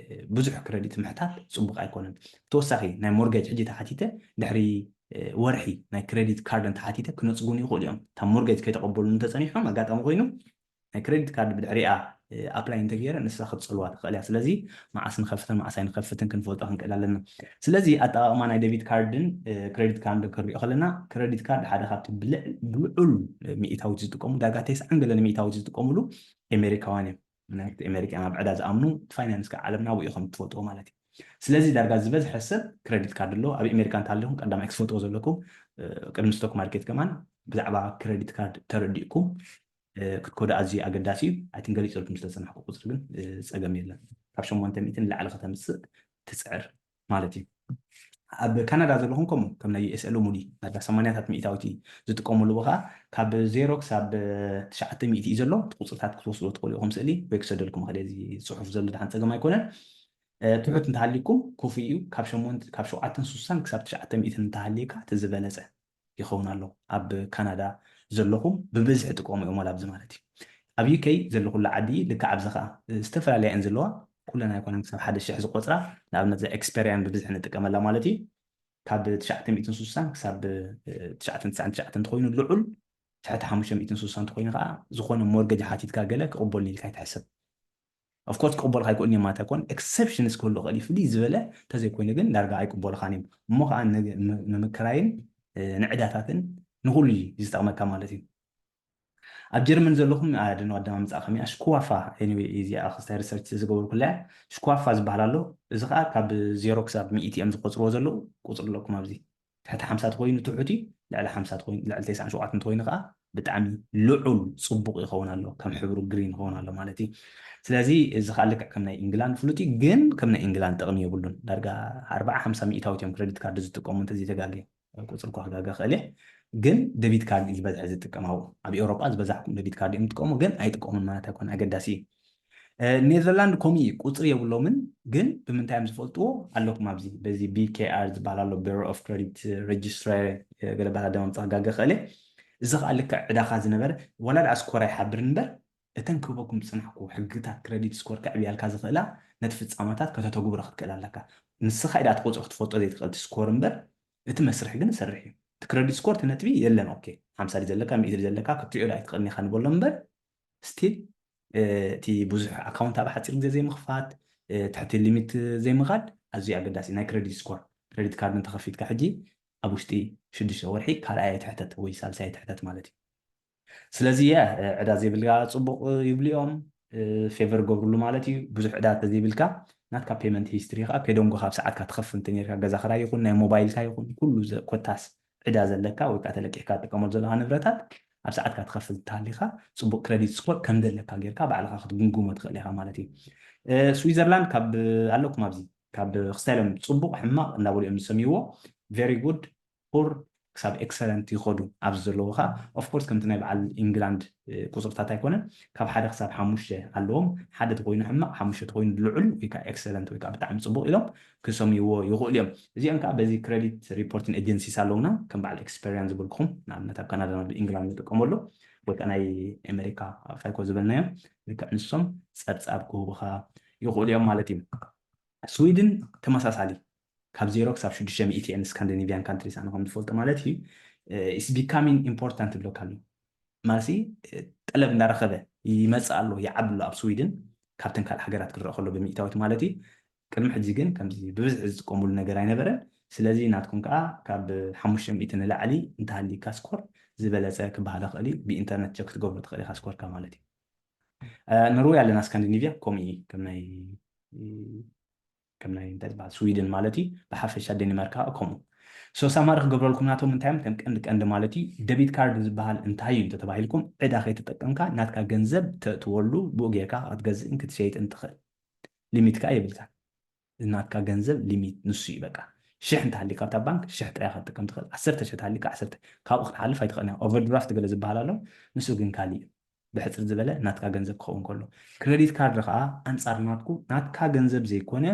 S1: بزح كريديت محتاج صبغ أيكونن توسخي ناي مورجج حجي تحتيته دحري ورحي ناي كريديت كارد انت حاتيته كنصغون يقول يوم تا مورجج كيتقبلوا انت صنيحهم اغاطم خوينو ناي كريديت كارد بدحريا ابلاي انت غير نسا خد صلوات خليها سلازي مع اسن خفتن مع ساين خفتن كنفوت خنقلالنا سلازي اتا ما ناي ديبيت كاردن كريديت كارد كري خلنا كريديت كارد حدا خاطر بلعل 100 زتقوم داغاتيس انغلن 100 زتقوملو امريكاوان نايت امريكا انا بعدا زامنو فاينانس كعالمنا ويخم تفوتو مالتي سلازي دارجا زبز حسب كريديت كارد له ابي امريكان تالهم قدام اكس فوتو زلكم قدم ستوك ماركت كمان بزعبا كريديت كارد ترديكم كود ازي اقداسي اي ثينك غير لكم تسنح حقوق زغن صقم يلا كاب 800 لعل ختمس تسعر مالتي ኣብ ካናዳ ዘለኹም ከምኡ ከም ናይ ዩኤስኤል ሙዲ ናዳ 80ታት ሚእታዊት ዝጥቀምሉ ቦታ ካብ 0 ክሳብ 900 እዩ ዘሎ ቁፅርታት ክትወስዶ ትኽእሉ ኢኹም ስእሊ ወይ ክሰደልኩም ክእል እዚ ፅሑፍ ዘሎ ድሓን ፀገም ኣይኮነን ትሑት እንተሃሊኩም ኮፍ እዩ ካብ 760 ክሳብ 900 እንተሃሊካ እቲ ዝበለፀ ይኸውን ኣሎ ኣብ ካናዳ ዘለኹም ብብዝሒ ጥቀሙ እዮም ኣብዚ ማለት እዩ ኣብ ዩኬይ ዘለኹሉ ዓዲ ልክዕ ኣብዚ ከዓ ዝተፈላለያ እየን ዘለዋ ኩለን ኣይኮነን ክሳብ 1000 ዝቆፅራ ንኣብነት ኤክስፔሪያን ብብዝሒ ንጥቀመላ ማለት እዩ ካብ 960 ክሳብ 999 እንተኮይኑ ልዑል 560 እንተኮይኑ ከዓ ዝኾነ ሞርገጅ ሓቲትካ ገለ ክቕበሉ ኢልካ ይትሕሰብ ኦፍኮርስ ክቕበልካ ኣይኮን እዮም ማለት ኣይኮን ኤክሰፕሽንስ ክህሉ ክእል እዩ ፍልይ ዝበለ እንተዘይኮይኑ ግን ዳርጋ ኣይቅበልካን እዮም እሞ ከዓ ንምክራይን ንዕዳታትን ንኩሉ እዩ ዝጠቕመካ ማለት እዩ ኣብ ጀርመን ዘለኹም ኣድን ኣዳማ ምፃእ ከመይ ሽኩዋፋ እዚኣ ክስታይ ሪሰርች ዝገበሩ ኩላ ሽኩዋፋ ዝበሃል ኣሎ እዚ ከዓ ካብ 0 ክሳብ 100 እዮም ዝቆፅርዎ ዘለዉ ቁፅሪ ኣለኩም ኣብዚ ትሕቲ 50 ኮይኑ ትሑት እዩ ልዕሊ 50 ኮይኑ ልዕሊ 97 እንተኮይኑ ከዓ ብጣዕሚ ልዑል ፅቡቅ ይኸውን ኣሎ ከም ሕብሩ ግሪን ይኸውን ኣሎ ማለት እዩ ስለዚ እዚ ከዓ ልክዕ ከም ናይ ኢንግላንድ ፍሉጥ ግን ከም ናይ ኢንግላንድ ጥቕሚ የብሉን ዳርጋ 40 50 ሚእታዊት እዮም ክሬዲት ካርድ ዝጥቀሙ እንተዘይተጋልየ ቁፅሪ እኳ ክጋጋ ክእል እየ ግን ደቢት ካርድ እዩ ዝበዝሐ ዝጥቀማው ኣብ ኤውሮጳ ዝበዛሕኩም ደቢት ካርድ እዮም ዝጥቀሙ ግን ኣይጥቀሙን ማለት ኣይኮነ ኣገዳሲ እዩ ኔዘርላንድ ከምኡ እዩ ቁፅሪ የብሎምን ግን ብምንታይ እዮም ዝፈልጥዎ ኣለኩም ኣብዚ በዚ ቢኬኣር ዝበሃል ኣሎ ቢሮ ኦፍ ክሬዲት ሬጅስትሪ ገለባታ ደማ ምፅእ ክጋገ ክእል እዚ ከዓ ልክዕ ዕዳኻ ዝነበረ ወላ ድኣ ስኮር ኣይሓብር እምበር እተን ክህበኩም ዝፅናሕኩ ሕግታት ክሬዲት ስኮር ከዕብያልካ ዝኽእላ ነቲ ፍፃመታት ከተተግብሮ ክትክእል ኣለካ ንስኻ ኢዳ እቲ ቁፅሪ ክትፈልጦ ዘይትኽእል ስኮር እምበር እቲ መስርሒ ግን ዝሰርሕ እዩ ክሬዲት ስኮር ትነጥቢ የለን ኦኬ 50 ዘለካ 100 ዘለካ ክትሪኦ ዳ ኣይትኽእልኒ ኢኻ ንበሎ እምበር ስቲል እቲ ብዙሕ ኣካውንት ኣብ ሓፂር ግዜ ዘይምኽፋት ትሕቲ ሊሚት ዘይምኻድ ኣዝዩ ኣገዳሲ ናይ ክሬዲት ስኮር ክሬዲት ካርድ እንተኸፊትካ ሕጂ ኣብ ውሽጢ 6 ወርሒ ካልኣይ ትሕተት ወይ ሳልሳይ ትሕተት ማለት እዩ ስለዚ ዕዳ ዘይብልካ ፅቡቅ ይብሉ እዮም ፌቨር ገብርሉ ማለት እዩ ብዙሕ ዕዳ ተዘይብልካ ናትካ ፔመንት ሂስትሪ ከዓ ከይደንጎ ካብ ሰዓትካ ትኸፍል እንተነርካ ገዛ ክራይ ይኹን ናይ ሞባይልካ ይኹን ኩሉ ኮታስ ዕዳ ዘለካ ወይ ከዓ ተለቂሕካ ትጥቀመሉ ዘለካ ንብረታት ኣብ ሰዓትካ ትኸፍል እንተሃሊካ ፅቡቅ ክሬዲት ስኮር ከም ዘለካ ጌርካ ባዕልካ ክትግምግሞ ትኽእል ኢኻ ማለት እዩ ስዊዘርላንድ ካብ ኣለኩም ኣብዚ ካብ ክስታይሎም ፅቡቅ ሕማቅ እናበሉ እዮም ዝሰሚይዎ ቨሪ ጉድ ፑር ክሳብ ኤክሰለንት ይኸዱ ኣብዚ ዘለዎ ከዓ ኦፍኮርስ ከምቲ ናይ በዓል ኢንግላንድ ቁፅርታት ኣይኮነን ካብ ሓደ ክሳብ 5 ኣለዎም ሓደ ተኮይኑ ሕማቅ 5 ተኮይኑ ልዑል ወይ ከዓ ኤክሰለንት ወይ ከዓ ብጣዕሚ ፅቡቅ ኢሎም ክሰምይዎ ይኽእሉ እዮም እዚኦም ከዓ በዚ ክሬዲት ሪፖርቲንግ ኤጀንሲስ ኣለውና ከም በዓል ኤክስፔሪንስ ዝብልኩም ንኣብነት ኣብ ካናዳ ኢንግላንድ ንጥቀመሉ ወይ ከዓ ናይ ኣሜሪካ ፋይኮ ዝበልናዮም ልክዕ ንሶም ፀብፃብ ክህቡካ ይኽእሉ እዮም ማለት እዩ ስዊድን ተመሳሳሊ ካብ 0 ክሳብ 600 እየን ስካንዲኔቪያን ካንትሪስ ኣነ ከም ዝፈልጦ ማለት እዩ ኢስ ቢካሚንግ ኢምፖርታንት ብሎካ ኣሎ ማሲ ጠለብ እንዳረኸበ ይመፅእ ኣሎ ይዓቢ ኣሎ ኣብ ስዊድን ካብተን ካልእ ሃገራት ክረአ ከሎ ብምእታዊት ማለት እዩ ቅድሚ ሕጂ ግን ከምዚ ብብዝሒ ዝጥቀምሉ ነገር ኣይነበረን ስለዚ ናትኩም ከዓ ካብ 500 ንላዕሊ እንተሃሊካ ስኮር ዝበለፀ ክበሃል ክእል እዩ ብኢንተርነት ቸክ ክትገብሮ ትኽእል ኢኻ ስኮርካ ማለት እዩ ንርዌይ ኣለና ስካንዲኔቪያ ከምኡ እዩ ከም ናይ እንታይ ዝበሃል ስዊድን ማለት እዩ ብሓፈሻ ዴንማርክ ከምኡ ሳማሪ ክገብረልኩም ናቶም እንታዮም ከም ቀንዲ ማለት እዩ ደቢት ካርድ ዝበሃል እንታይ እዩ እንተተባሂልኩም ዕዳ ከይተጠቀምካ ናትካ ገንዘብ ተእትወሉ ብኡ ጌርካ ክትገዝእን ክትሸይጥን ትኽእል ሊሚት ከዓ የብልካ ናትካ ገንዘብ ሊሚት ንሱ እዩ በቃ 1000 እንተሃሊካ ኣብታ ባንክ 1000 ጥራይ ክትጥቀም ትኽእል 10,000 እንተሃሊካ 10 ካብኡ ክትሓልፍ ኣይትኽእልን ኦቨርድራፍት ገለ ዝበሃል ኣሎ ንሱ ግን ካሊእ ብሕፅር ዝበለ ናትካ ገንዘብ ክኸውን ከሎ ክሬዲት ካርድ ከዓ ኣንፃር ናትኩ ናትካ ገንዘብ ዘይኮነ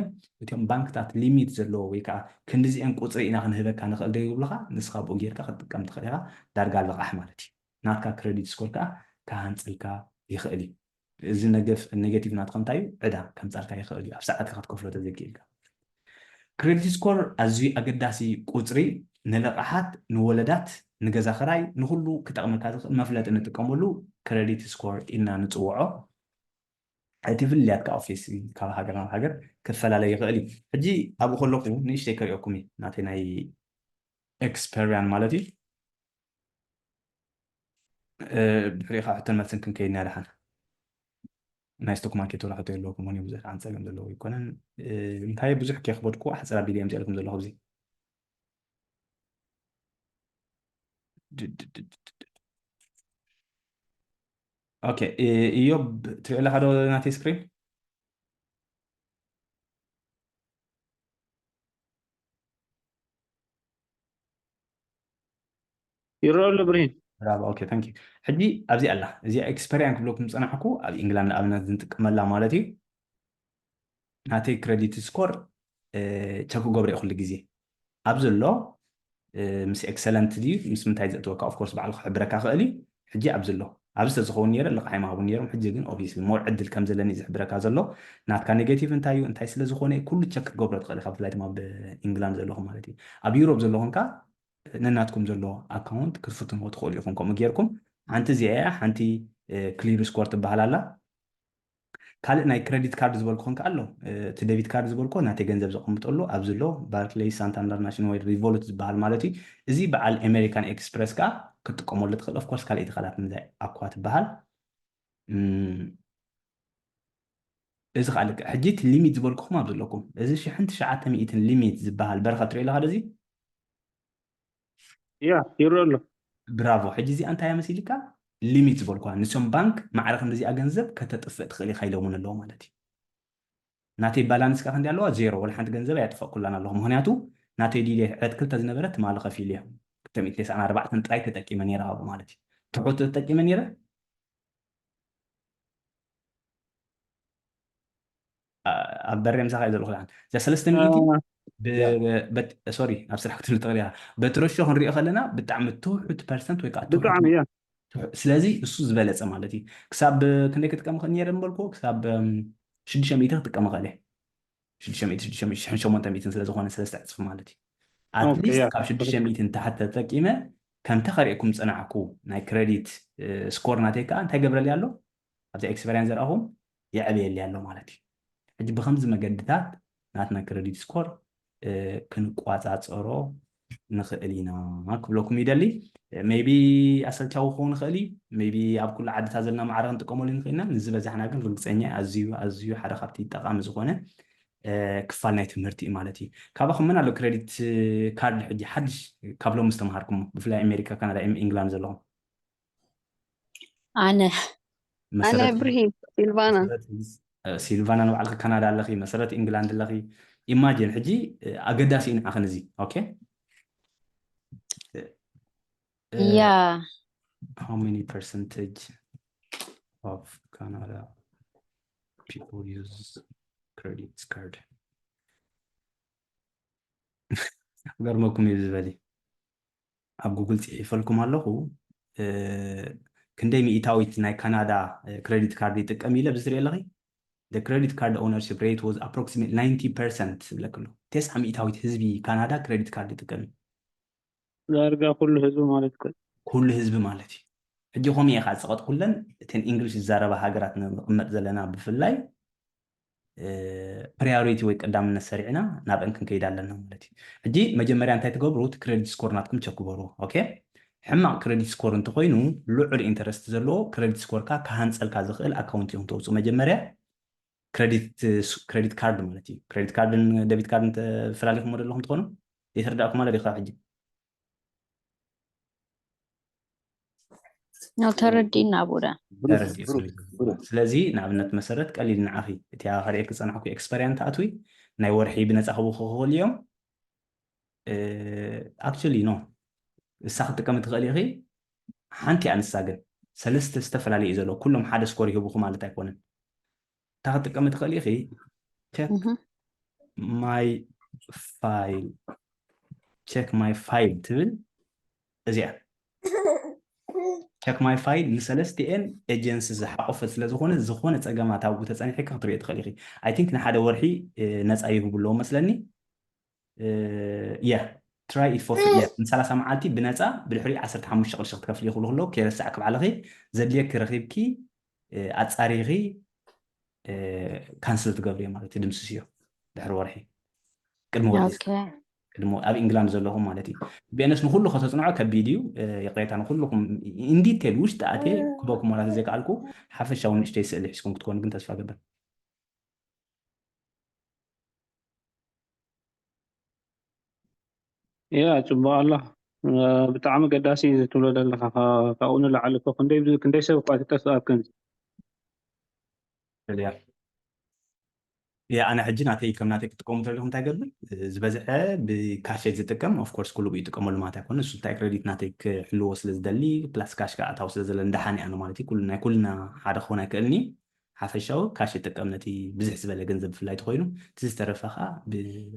S1: እቶም ባንክታት ሊሚት ዘለዎ ወይ ከዓ ክንዲዚአን ቁፅሪ ኢና ክንህበካ ንኽእል ዶ ይብሉካ ንስኻ ብኡ ጌርካ ክትጥቀም ትኽእል ኢኻ ዳርጋ ልቓሕ ማለት እዩ ናትካ ክሬዲት ስኮር ከዓ ካሃንፅልካ ይኽእል እዩ እዚ ኔጌቲቭ ናትካ እንታይ እዩ ዕዳ ከምፃልካ ይኽእል እዩ ኣብ ሰዓትካ ክትከፍሎ ተዘይክኢልካ ክሬዲት ስኮር ኣዝዩ ኣገዳሲ ቁፅሪ ንልቕሓት ንወለዳት ንገዛ ክራይ ንኩሉ ክጠቕመካ ዝኽእል መፍለጢ ንጥቀመሉ ክሬዲት ስኮር ኢልና ንፅውዖ እቲ ፍልያት ከዓ ኦፊስ ካብ ሃገር ናብ ሃገር ክፈላለ ይኽእል እዩ ሕጂ ኣብኡ ከለኹ ንእሽተይ ከሪኦኩም እዩ ናተይ ናይ ኤክስፔሪያን ማለት እዩ ድሕሪኻ ሕቶን መልስን ክንከይድና ድሓን ናይ ስቶክ ማርኬት ወላ ሕቶ የለኩም ሆን ብዙሕ ዓንፀገም ዘለዎ ይኮነን እንታይ ብዙሕ ከይክበድኩ ሓፀራ ቢልዮ ምፅአልኩም ዘለኹ እዚ ኦኬ ኢዮብ ትሪኦ ኣለካ ዶ ናተይ ስክሪን
S2: يرى له برهين
S1: برافو اوكي ثانك يو حجي ابزي الله ازي اكسبيرينس كبلكم صنعكو اب انجلاند ابنا زنتقملا مالتي ناتي كريديت سكور تشكو غبري كل غزي ابزلو مس اكسلنت دي مس منتاي زتوكا اوف كورس بعل خبركا خالي حجي ابزلو ابس زخون نير لقحي ما هون نيرم حجي جن اوبيسلي مور عدل كم زلني زحبركا زلو ناتكا نيجاتيف انتايو انتاي سلا زخونه كل تشك غبرت خالي خاف لايت ما بانجلاند زلو مالتي اب يوروب زلو كا نناتكم زلو اكونت كرفتم هو تخول يكونكم غيركم انت زيا انت كلير سكور تبعلالا ካልእ ናይ ክሬዲት ካርድ ዝበልኩ ኣሎ እቲ ዴቢት ካርድ ዝበልኮ ናተይ ገንዘብ ዘቐምጠሉ ኣብዚ ኣሎ ባርክሌይ ሳንታንደር ናሽናል ወይ ሪቮሉት ዝበሃል ማለት እዩ እዚ በዓል ኣሜሪካን ኤክስፕረስ ከዓ ክትጥቀመሉ ትኽእል ኦፍኮርስ ካልአይቲ ኻላት ምንታይ ኣኳ ትበሃል እዚ ካልእ ሕጂ እቲ ሊሚት ዝበልኩኹም ኣብ ዘለኩም እዚ 1900 ሊሚት ዝበሃል በረኻ ትሪኦ ኣለኻ ደዚ
S2: يا يرى له
S1: ብራቮ ሕጂ እዚኣ እንታይ እያ መሲልካ ሊሚት ዝበልኳ ንሶም ባንክ ማዕረ ከምዚኣ ገንዘብ ከተጥፍእ ትኽእል ኢኻ ኢሎምን ኣለዎ ማለት እዩ ናተይ ባላንስ ካ ክንዲ ኣለዋ ዜሮ ወላ ሓንቲ ገንዘብ ኣየጥፍእ ኩላን ኣለኹ ምክንያቱ ናተይ ድልየ ዕለት ክልተ ዝነበረ ትማሊ ከፊል እየ 294 ጥራይ ተጠቂመ ነይረ ኣብኡ ማለት እዩ ትሑት ተጠቂመ ነይረ ኣብ በሪ ምሳኻ እዩ ዘለኹ እዛ 300 ሶሪ ኣብ ስራሕ ክትብል ትኽእል ኢኻ በቲ ረሾ ክንሪኦ ከለና ብጣዕሚ ትውሑት ፐርሰንት ወይ ከዓ
S2: بطعم يا
S1: ስለዚ እሱ ዝበለፀ ማለት እዩ ክሳብ ክንደይ ክጥቀም ክእል ነይረ እምበልኩ ክሳብ 600 ክጥቀም ክእል እየ 600 ስለዝኾነ ሰለስተ ዕፅፊ ማለት እዩ
S2: اوكي
S1: ኣትሊስት
S2: يا
S1: ካብ 600 ታሕተ ተጠቂመ ከምቲ ኸሪእኩም ፀናዕኩ ናይ ክሬዲት ስኮር ናተይ ከዓ እንታይ ገብረልይ ኣሎ ኣብዚ ኤክስፔሪንስ ዘረኣኹም የዕብየልይ ኣሎ ማለት እዩ ሕጂ ብከምዚ መገድታት ናትና ክሬዲት ስኮር ክንቋፃፀሮ ንኽእል ኢና ክብለኩም ይደሊ ሜቢ ኣሰልቻዊ ክኸውን ይኽእል እዩ ሜቢ ኣብ ኩሉ ዓድታት ዘለና ማዕረ ክንጥቀመሉ ንኽእልና ንዝበዛሕና ግን ርግፀኛ ኣዝዩ ኣዝዩ ሓደ ካብቲ ጠቃሚ ዝኾነ ክፋል ናይ ትምህርቲ እዩ ማለት እዩ ካባኹም ምን ኣሎ ክሬዲት ካርድ ሕጂ ሓድሽ ካብሎም ዝተምሃርኩም ብፍላይ ኣሜሪካ ካናዳ ኢንግላንድ ዘለኹም
S3: أنا إبراهيم سيلفانا
S1: ሲልቫና ንባዕልካ ካናዳ ኣለኺ መሰረት ኢንግላንድ ኣለኺ ኢማጂን ሕጂ ኣገዳሲ እዩ ንዓኸን እዚ ኦኬ
S3: Yeah.
S1: how many percentage of Canada people use credit card ገርመኩም እዩ ዝበሊ ኣብ ጉግል ፅሒፈልኩም ኣለኹ ክንደይ ሚእታዊት ናይ ካናዳ ክሬዲት ካርድ ይጥቀም ኢለ ብዝትሪኦ ኣለኺ the credit card ownership rate was approximately 90% ዝብለክሎ 9 ሚእታዊት ህዝቢ ካናዳ ክሬዲት ካርድ ይጥቀም
S2: دارجا كل هزو مالتكم
S1: ኩሉ ህዝቢ ማለት እዩ ሕጂ ከምኡ ኢኻ ዝፀቐጥ ኩለን እተን እንግሊሽ ዝዛረባ ሃገራት ንቕመጥ ዘለና ብፍላይ ፕሪዮሪቲ ወይ ቀዳምነት ሰሪዕና ናብአን ክንከይድ ኣለና ማለት እዩ ሕጂ መጀመርያ እንታይ ትገብሩ እቲ ክሬዲት ስኮር ናትኩም ቸክ ግበሩ ኦኬ ሕማቅ ክሬዲት ስኮር እንተኮይኑ ልዑል ኢንተረስት ዘለዎ ክሬዲት ስኮርካ ካሃንፀልካ ዝኽእል ኣካውንት እዮም ተውፅኡ መጀመርያ ክሬዲት ካርድ ማለት እዩ ክሬዲት ካርድን ደቢት ካርድን ተፈላለኹም ዘለኹም ትኾኑ የተረዳእኩም ማለት ኢኻ ሕጂ
S3: No تردينا أبونا
S1: ስለዚ ንኣብነት መሰረት ቀሊል ንዓኺ እቲ ኸሪአክ ዝፀናሕኩ ኤክስፐሪንት ኣትዊ ናይ ወርሒ ብነፃ ክቡ ክኽእል እዮም ኣክቹሊ ኖ እሳ ክትጥቀም ትኽእል ኢኺ ሓንቲ ኣንሳ ግን ሰለስተ ዝተፈላለዩ እዩ ዘሎ ኩሎም ሓደ ስኮር ይህቡኹ ማለት ኣይኮነን እታ ክትጥቀም ትኽእል ኢኺ ቼክ ማይ ፋይል ትብል እዚኣ ቸክ ማይ ፋይል ንሰለስቲአን ኤጀንሲ ዝሓቆፈት ስለዝኾነ ዝኾነ ፀገማት ኣብኡ ተፀኒሕካ ክትሪኦ ትኽእል ኢኺ ኣይ ቲንክ ንሓደ ወርሒ ነፃ ይህብለዎ መስለኒ ያ ትራይ ኢት ፎር ን30 መዓልቲ ብነፃ ብድሕሪ 15 ቅርሺ ክትከፍል ይኽእሉ ከሎ ከይረሳዕ ክበዓለኺ ዘድልየክ ረኺብኪ ኣፃሪኺ ካንስል ትገብር እዮ ማለት እዩ ድምስስ እዮ ድሕሪ ወርሒ ቅድሚ ወዲስ ቅድሞ ኣብ ኢንግላንድ ዘለኹም ማለት እዩ ቢአነስ ንኩሉ ከተፅንዖ ከቢድ እዩ የቕሬታ ንኩልኩም ኢንዲቴል ውሽጢ ኣቴ ክበኩም ማለት ዘይከኣልኩ ሓፈሻዊ ንእሽተይ ስእሊ ሒዝኩም ክትኮኑ ግን ተስፋ ገበር
S2: يا ጽቡቕ ኣላ ብጣዕሚ ገዳሲ ዝትብሎ ዘለካ ካብኡ ንላዕሊ እኮ ክንደይ ሰብ እኳ ተጠፍእ ኣብ ከምዚ
S1: يا انا حجي ناتي كم ناتي تقوم تلهم تاقبل زبزع بكاشيت زتقم اوف كورس كله بيتقوم له ما تكون السو تاع كريديت ناتيك حلو وصل دلي بلاس كاش كاع تاوصل زل اندحاني انا مالتي كلنا حدا خونا كلني حافشاو كاش تقمنتي بزح زبله جنزب فلايت خوينو تسترفخا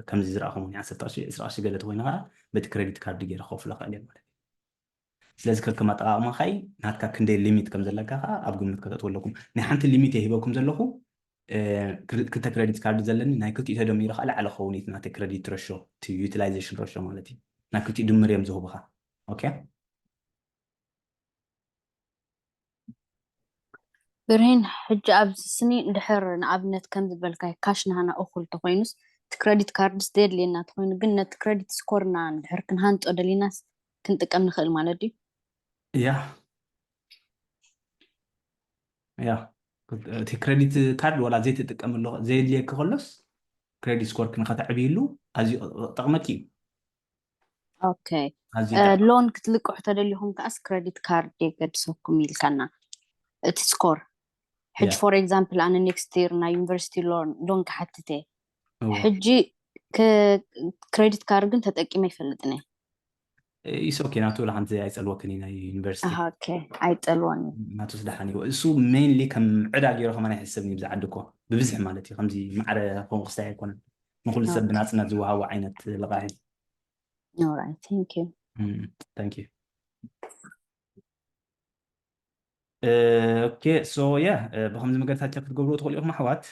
S1: كم زراهم يعني 16 19 قالت خوينها بتكريديت كارد غير خوف لا قال مالتي ስለዚህ ከከማ ጠቃማ ኸይ ናትካ ክንደይ ሊሚት ከም ዘለካ ከዓ ኣብ ግምት ከተትወለኩም ናይ ሓንቲ ሊሚት የሂበኩም ዘለኹ ክልተ ክሬዲት ካርድ ዘለኒ ናይ ክልቲኡ ተደሚሩ ከዓ ላዕለ ክኸውን እዩ ናተይ ክሬዲት ረሾ እቲ ዩቲላይዜሽን ረሾ ማለት እዩ ናይ ክልቲኡ ድምር እዮም ዝህቡካ ኦኬ
S3: برهين حج أب سني دحر نعبنت كم زبالكاي كاش نهانا أخل تخوينوس تكريدت كارد ستيد لينا تخوين قلنا تكريدت سكورنا دحر كن هانت أدليناس كنت كم نخيل مالدي
S1: ያ ያ እቲ ክሬዲት ካርድ ወላ ዘይትጥቀምሉ ዘየድልየካ ከሎስ ክሬዲት ስኮር ክንኸተዕብይሉ ኣዝዩ ጠቕመቲ እዩ
S3: أوكي
S1: ኣዝዩ ጠቕመ
S3: لون كتلقوا حتى لهم كأس كريدت كارد يقد سوكم يلكنا تسكور حج
S1: ያ
S3: فور إكزامبل أنا نيكست يير نا يونيفرسيتي لون كحتتي
S1: እዎ
S3: حجي كريدت كارد انت تأكي ما يفلتني
S1: ኢስ ኦኬ ናቱ ለሓንቲ ኣይፀልወክን ኢና ዩኒቨርሲቲ
S3: اوكي عيطلوني
S1: ናቱ ስዳሓኒ እሱ ሜይንሊ ከም ዕዳግ ገይሩ ከማ ናይ ሕሰብኒ ብዝዓዲ እኮ ብብዝሒ ማለት እዩ ከምዚ ማዕረ ከምኡ ክስታይ ኣይኮነን ንኩሉ ሰብ
S3: اوكي
S1: ብናፅነት ዝወሃቦ ዓይነት ልቃሒ
S3: alright thank you
S1: ታንክ ዩ ኦኬ ሶ ያ ብከምዚ መገድታት ክትገብርዎ ትኽእሉ ኢኹም ኣሕዋት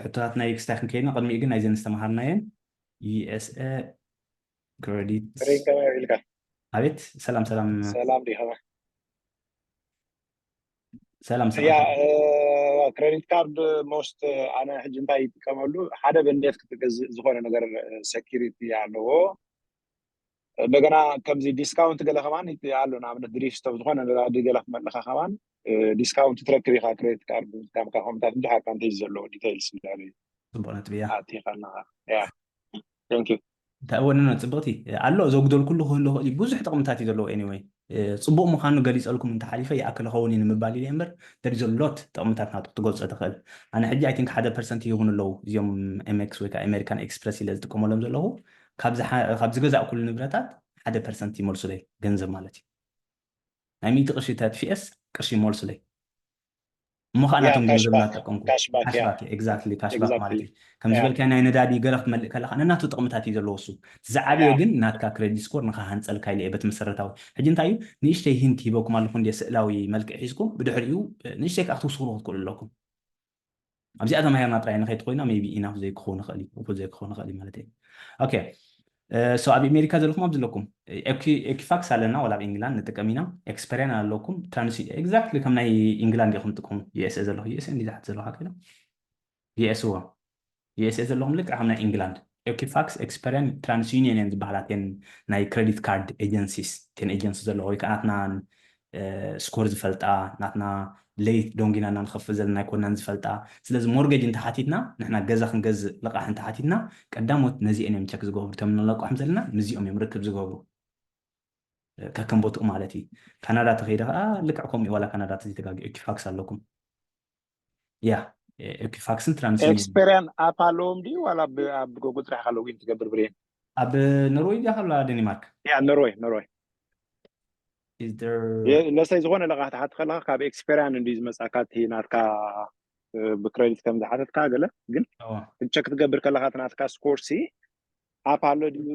S1: ሕቶታት ናይ ክስታይ ክንከይድና ቅድሚኡ ግን ናይዘን ዝተምሃርናየን ዩኤስኤ ክሬዲት
S4: برين كما يقول لك
S1: አቤት ሰላም ሰላም
S4: سلام دي هذا
S1: ሰላም
S4: يا
S1: ሰላም
S4: كريدت كارد موست انا حج انتي كمالو حدا بندفت زخونه ነገር سكيورتي ያለው እንደገና ከምዚ ዲስካውንት ገለ ከማን ያሉ ናብነት ድሪፍ ስቶፕ ዝኮነ ነገር ገለ ከመለኻ ከማን ዲስካውንት ትረክብ ኢኻ ክሬዲት ካርድ ከም ካምታት እንደ ኣድቫንቴጅ ዘለዎ ዲቴይልስ ይላል
S1: ጽቡቅ ነጥብ እያ
S4: ኣቲኻና ያ ቴንክ ዩ
S1: ተወነነ ጽቡቕቲ ኣሎ ዘጉደል ኩሉ ክህሉ ክእል ብዙሕ ጥቕምታት እዩ ዘለዎ ኤኒዌይ ጽቡቕ ምዃኑ ገሊፀልኩም እንተሓሊፈ ይኣክል ኸውን እዩ ንምባል ኢለ እምበር ደሪዞ ሎት ጥቕምታት ናቱ ክትገልፆ ትኽእል ኣነ ሕጂ ኣይ ቲንክ 1% ይሁን ኣለዉ እዚኦም ኤምኤክስ ወይ ከዓ ኣሜሪካን ኤክስፕረስ ኢለ ዝጥቀመሎም ዘለኹ ካብ ዝገዛእ ኩሉ ንብረታት 1% ይመልሱለይ ገንዘብ ማለት እዩ ናይ 100 ቅርሺ ተጥፊአስ ቅርሺ ይመልሱለይ እሞ ከዓ ናቶም ገንዘብ እናጠቀምኩ ካሽባክ ኤግዛክትሊ ካሽባክ ማለት እዩ ከም ዝበልካ ናይ ነዳዲ ገለ ክትመልእ ከለካ ነናቱ ጥቕምታት እዩ ዘለዎ እሱ ዝዓበየ ግን ናትካ ክሬዲት ስኮር ንኸሃንፀልካ ኢለ በቲ መሰረታዊ ሕጂ እንታይ እዩ ንእሽተይ ሂንት ሂበኩም ኣለኹ እንደ ስእላዊ መልክዕ ሒዝኩም ብድሕሪኡ ንእሽተይ ከዓ ክትውስኽሩ ክትክእሉ ኣለኩም ኣብዚኣ ተማሂርና ጥራይ ንኸይትኮይና ሜቢ ኢናፍ ዘይክኸውን ይኽእል እዩ እኩል ዘይክኸውን ይኽእል እዩ ማለት እዩ ኦኬ سو أبي أمريكا زلكم ما بزلكم إكفاكس علينا ولا بإنجلان نتكلمينا إكسبرين على لكم ترانسي إكزاكتلي كم ناي إنجلان دي خمتكم يس إزلوا يس إندي تحت زلوا هكذا يس هو يس إزلهم لك عمنا إنجلان إكفاكس إكسبرين ترانسيونيون يعني بحالتين ناي كريدت كارد إيجنسيز تين إيجنسيز زلوا يكأننا سكورز فلتا ناتنا ليت دونجينا نخفف زلنا يكوننا نزفلتا سلازم مورجج انت حاتيتنا نحنا جزا خنجز لقاح انت حاتيتنا قداموت نزي اني متشك زغوبر تمن لقاح مزلنا نزيهم يمركب زغوبر ككم بوتو مالتي كندا تخيدا لقعكم ولا كندا تزي تقاقي اكفاكس لكم يا اكفاكس ترانسيون
S4: ኤክስፔሪያን አፕ አለውም ዲ ዋላ በጉግል ጥራሕ ካለው ግን ትገብር ብሬን
S1: اب نرويج يا خلا دنمارك
S4: ያ ኖርዌይ
S1: is there
S4: ለሰይ ዝኾነ ለቃሕ ተሓት ከለካ ካብ ኤክስፔሪያን እንዲ ዝመፃካ ናትካ ብክሬዲት ከም ዝሓተትካ ገለ ግን ቸክ ትገብር ከለካ ናትካ ስኮርሲ አፕ አለ ድዩ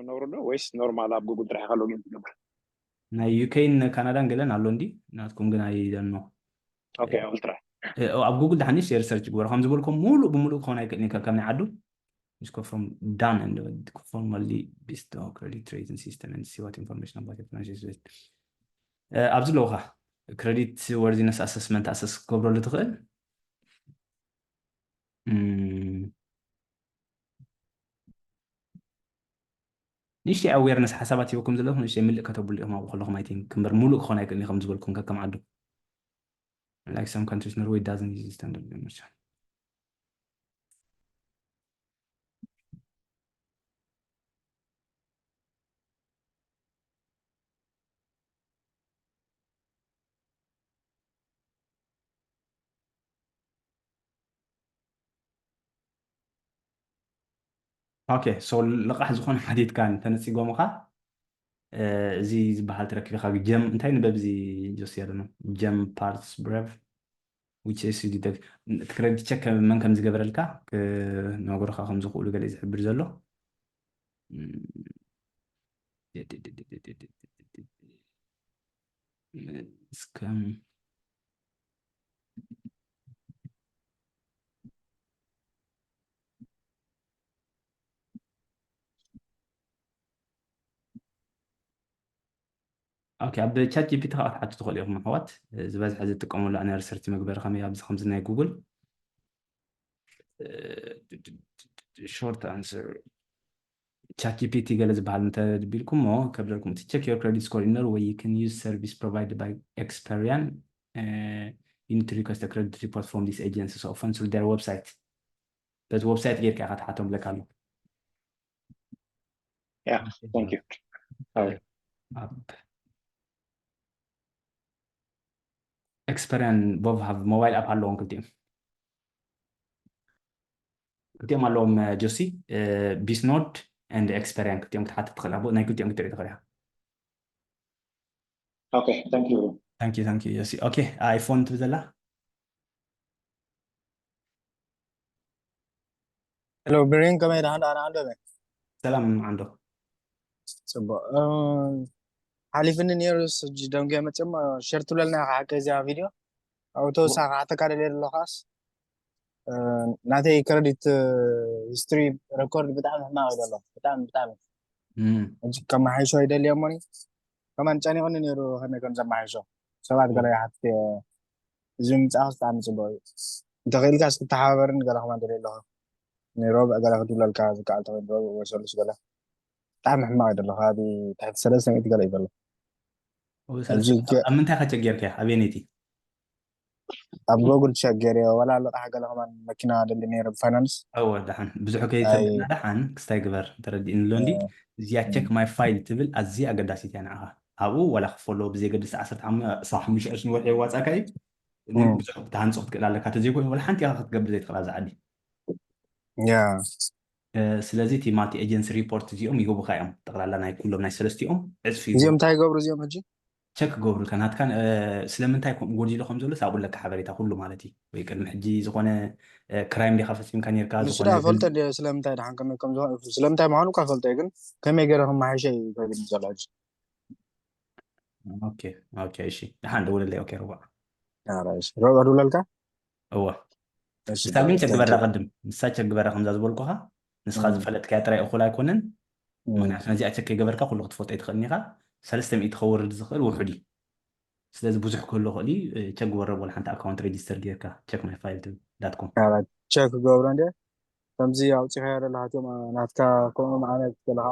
S4: ኖርሎ ወይስ ኖርማል ኣብ ጉግል ጥራሕ ካለው ግን ትገብር
S1: ናይ ዩኬን ካናዳን ገለን ኣሎ እንዲ ናትኩም ግን ኣይደን ነው
S4: ኦኬ አልትራ
S1: ኣብ ጉግል ድሓኒሽ ሪሰርች ግበሩ ከም ዝበልኩም ሙሉእ ብምሉእ ክኾን ኣይክእልኒ ከም ናይ ዓዱ is go from done and formally based on credit rating system and see what information about your financial situation ኣብዚ ለውኻ ክሬዲት ወርዚነስ ኣሰስመንት ኣሰስ ክገብረሉ ትኽእል ንእሽተይ ኣዌርነስ ሓሳባት ሂበኩም ዘለኹም ንእሽተይ ምልእ ከተብሉ ኢኹም ኣብኡ ከለኹም ኣይ ቲንክ እምበር ሙሉእ ክኾን ኣይክእልኒ ከም ዝበልኩም ከከም ዓዱ like some countries Norway doesn't use standard much اوكي سو لقح زخون حديد كان تنسي قومخا زي بحال تركبي خا جيم انتي نببزي جوسيادنا جيم بارتس بريف which is ديك تكريدت تشيك من كم زغبر لك نغور خا خم زخولو قال يحبر زلو سكام اوكي اب تشات جي بي تي حتى تدخل يوم محوات زباز حاجه تقوموا انا ريسيرش مقبر خمي ابز خمسنا جوجل short answer ChatGPT قال زبال انت بيلكم او كبركم to check your credit score in Norway you can use service provided by Experian you need to request a credit report from this agency so often through their website بس ويب سايت غير كاخد حاتم لك له
S4: Yeah, thank you.
S1: Experian both have mobile app علوهم كلتيهم علوهم جوسي بيس نوت and Experian كلتيهم تحت تدخل ابو ناي كلتيهم تقدر تدخلها
S4: Okay, thank you.
S1: thank you جوسي اوكي ايفون تبزلا
S5: لو برين كمان أنا عنده
S1: سلام عنده
S5: سبا حالفني نيروس جدام جامد ما شرط لنا حكي زي فيديو أو تو ساعة حتى كده ليه اللخص ناتي كريدت هيستوري ريكورد بتاعنا ما هو ده بتاعنا كم حي شوي ده اليوم ماني كمان تاني قلنا نيرو هنا كان زمان حي شو سبعة قال يا حتى زوم تأخذ تعمل سبا تخيل كاس تحاورن قال كمان ده الله نيرو قال هدول الكاز قال تقول وصل قال تعمل ما هو ده هذه تحت 3 سنين قال يبلا
S1: أما أنت أخذت جيرك أبينيتي
S5: ኣብ ጎግል ሸገር ወላ ለጣሕ ገለ ከማን መኪና ደሊ ነይረ ብፋይናንስ
S1: أو دحن بزحو كي تبنا دحن كستايقبر تردي إن لوندي زي تشيك ماي فايل تبل أزي أقداسي تاني أبو ولا خفولو بزي قد ساعة عم صح مش أشنو وحي واتس أكاي بزحو دحن صوت كلا لك هتزيكو ولا حنتي أخذت قبل زي خلاص عادي
S5: ያ
S1: ስለዚህ ቲማቲ ኤጀንሲ ሪፖርት እዚኦም ይገቡ ካዮም ጠቕላላ ናይ ኩሎም ናይ ሰለስቲኦም ዕፅፊ
S5: እዚኦም እንታይ ይገብሩ እዚኦም ሕጂ
S1: ቸክ ገብሩ ከናትካን ስለምንታይ ጎዲሎ ከም ዘሎ ሳቡለካ ሓበሬታ ኩሉ ማለት እዩ ወይ ቅድሚ ሕጂ ዝኾነ ክራይም ዲኻ ፈፂምካ ነርካ
S5: ንሱ ዳ ፈልጠ ስለምንታይ ድሓን ከመይ ከም ዝኾነ ስለምንታይ ምዃኑ ኳ ፈልጠ ግን ከመይ ገይረ ከመሓይሸ እዩ ከግኒ ዘሎ ሕጂ
S1: ኦኬ ኦኬ እሺ ድሓን ደውለለይ ኦኬ ሩባ
S5: ሮባ ድውለልካ
S1: እወ ንሳ ግን ቸግበራ ቅድም ንሳ ቸግበራ ከምዛ ዝበልኩኻ ንስኻ ዝፈለጥካያ ጥራይ እኹል ኣይኮነን ምክንያቱ ነዚኣ ቸክ ይገበርካ ኩሉ ክትፈልጦ ይትኽእልኒ ኢኻ 300 ክኸውርድ ዝኽእል ውሑድ እዩ ስለዚ ብዙሕ ክህሉ ክእል እዩ ቸክ ወረብ ወላ ሓንቲ ኣካውንት ሬጅስተር ጌርካ ቸክ ማይ ፋይል ዳትኮም
S5: ቸክ ገብሮ እንደ ከምዚ ኣውፂኻ ዘለካትዮም ናትካ ከምኡ ዓይነት ገለካ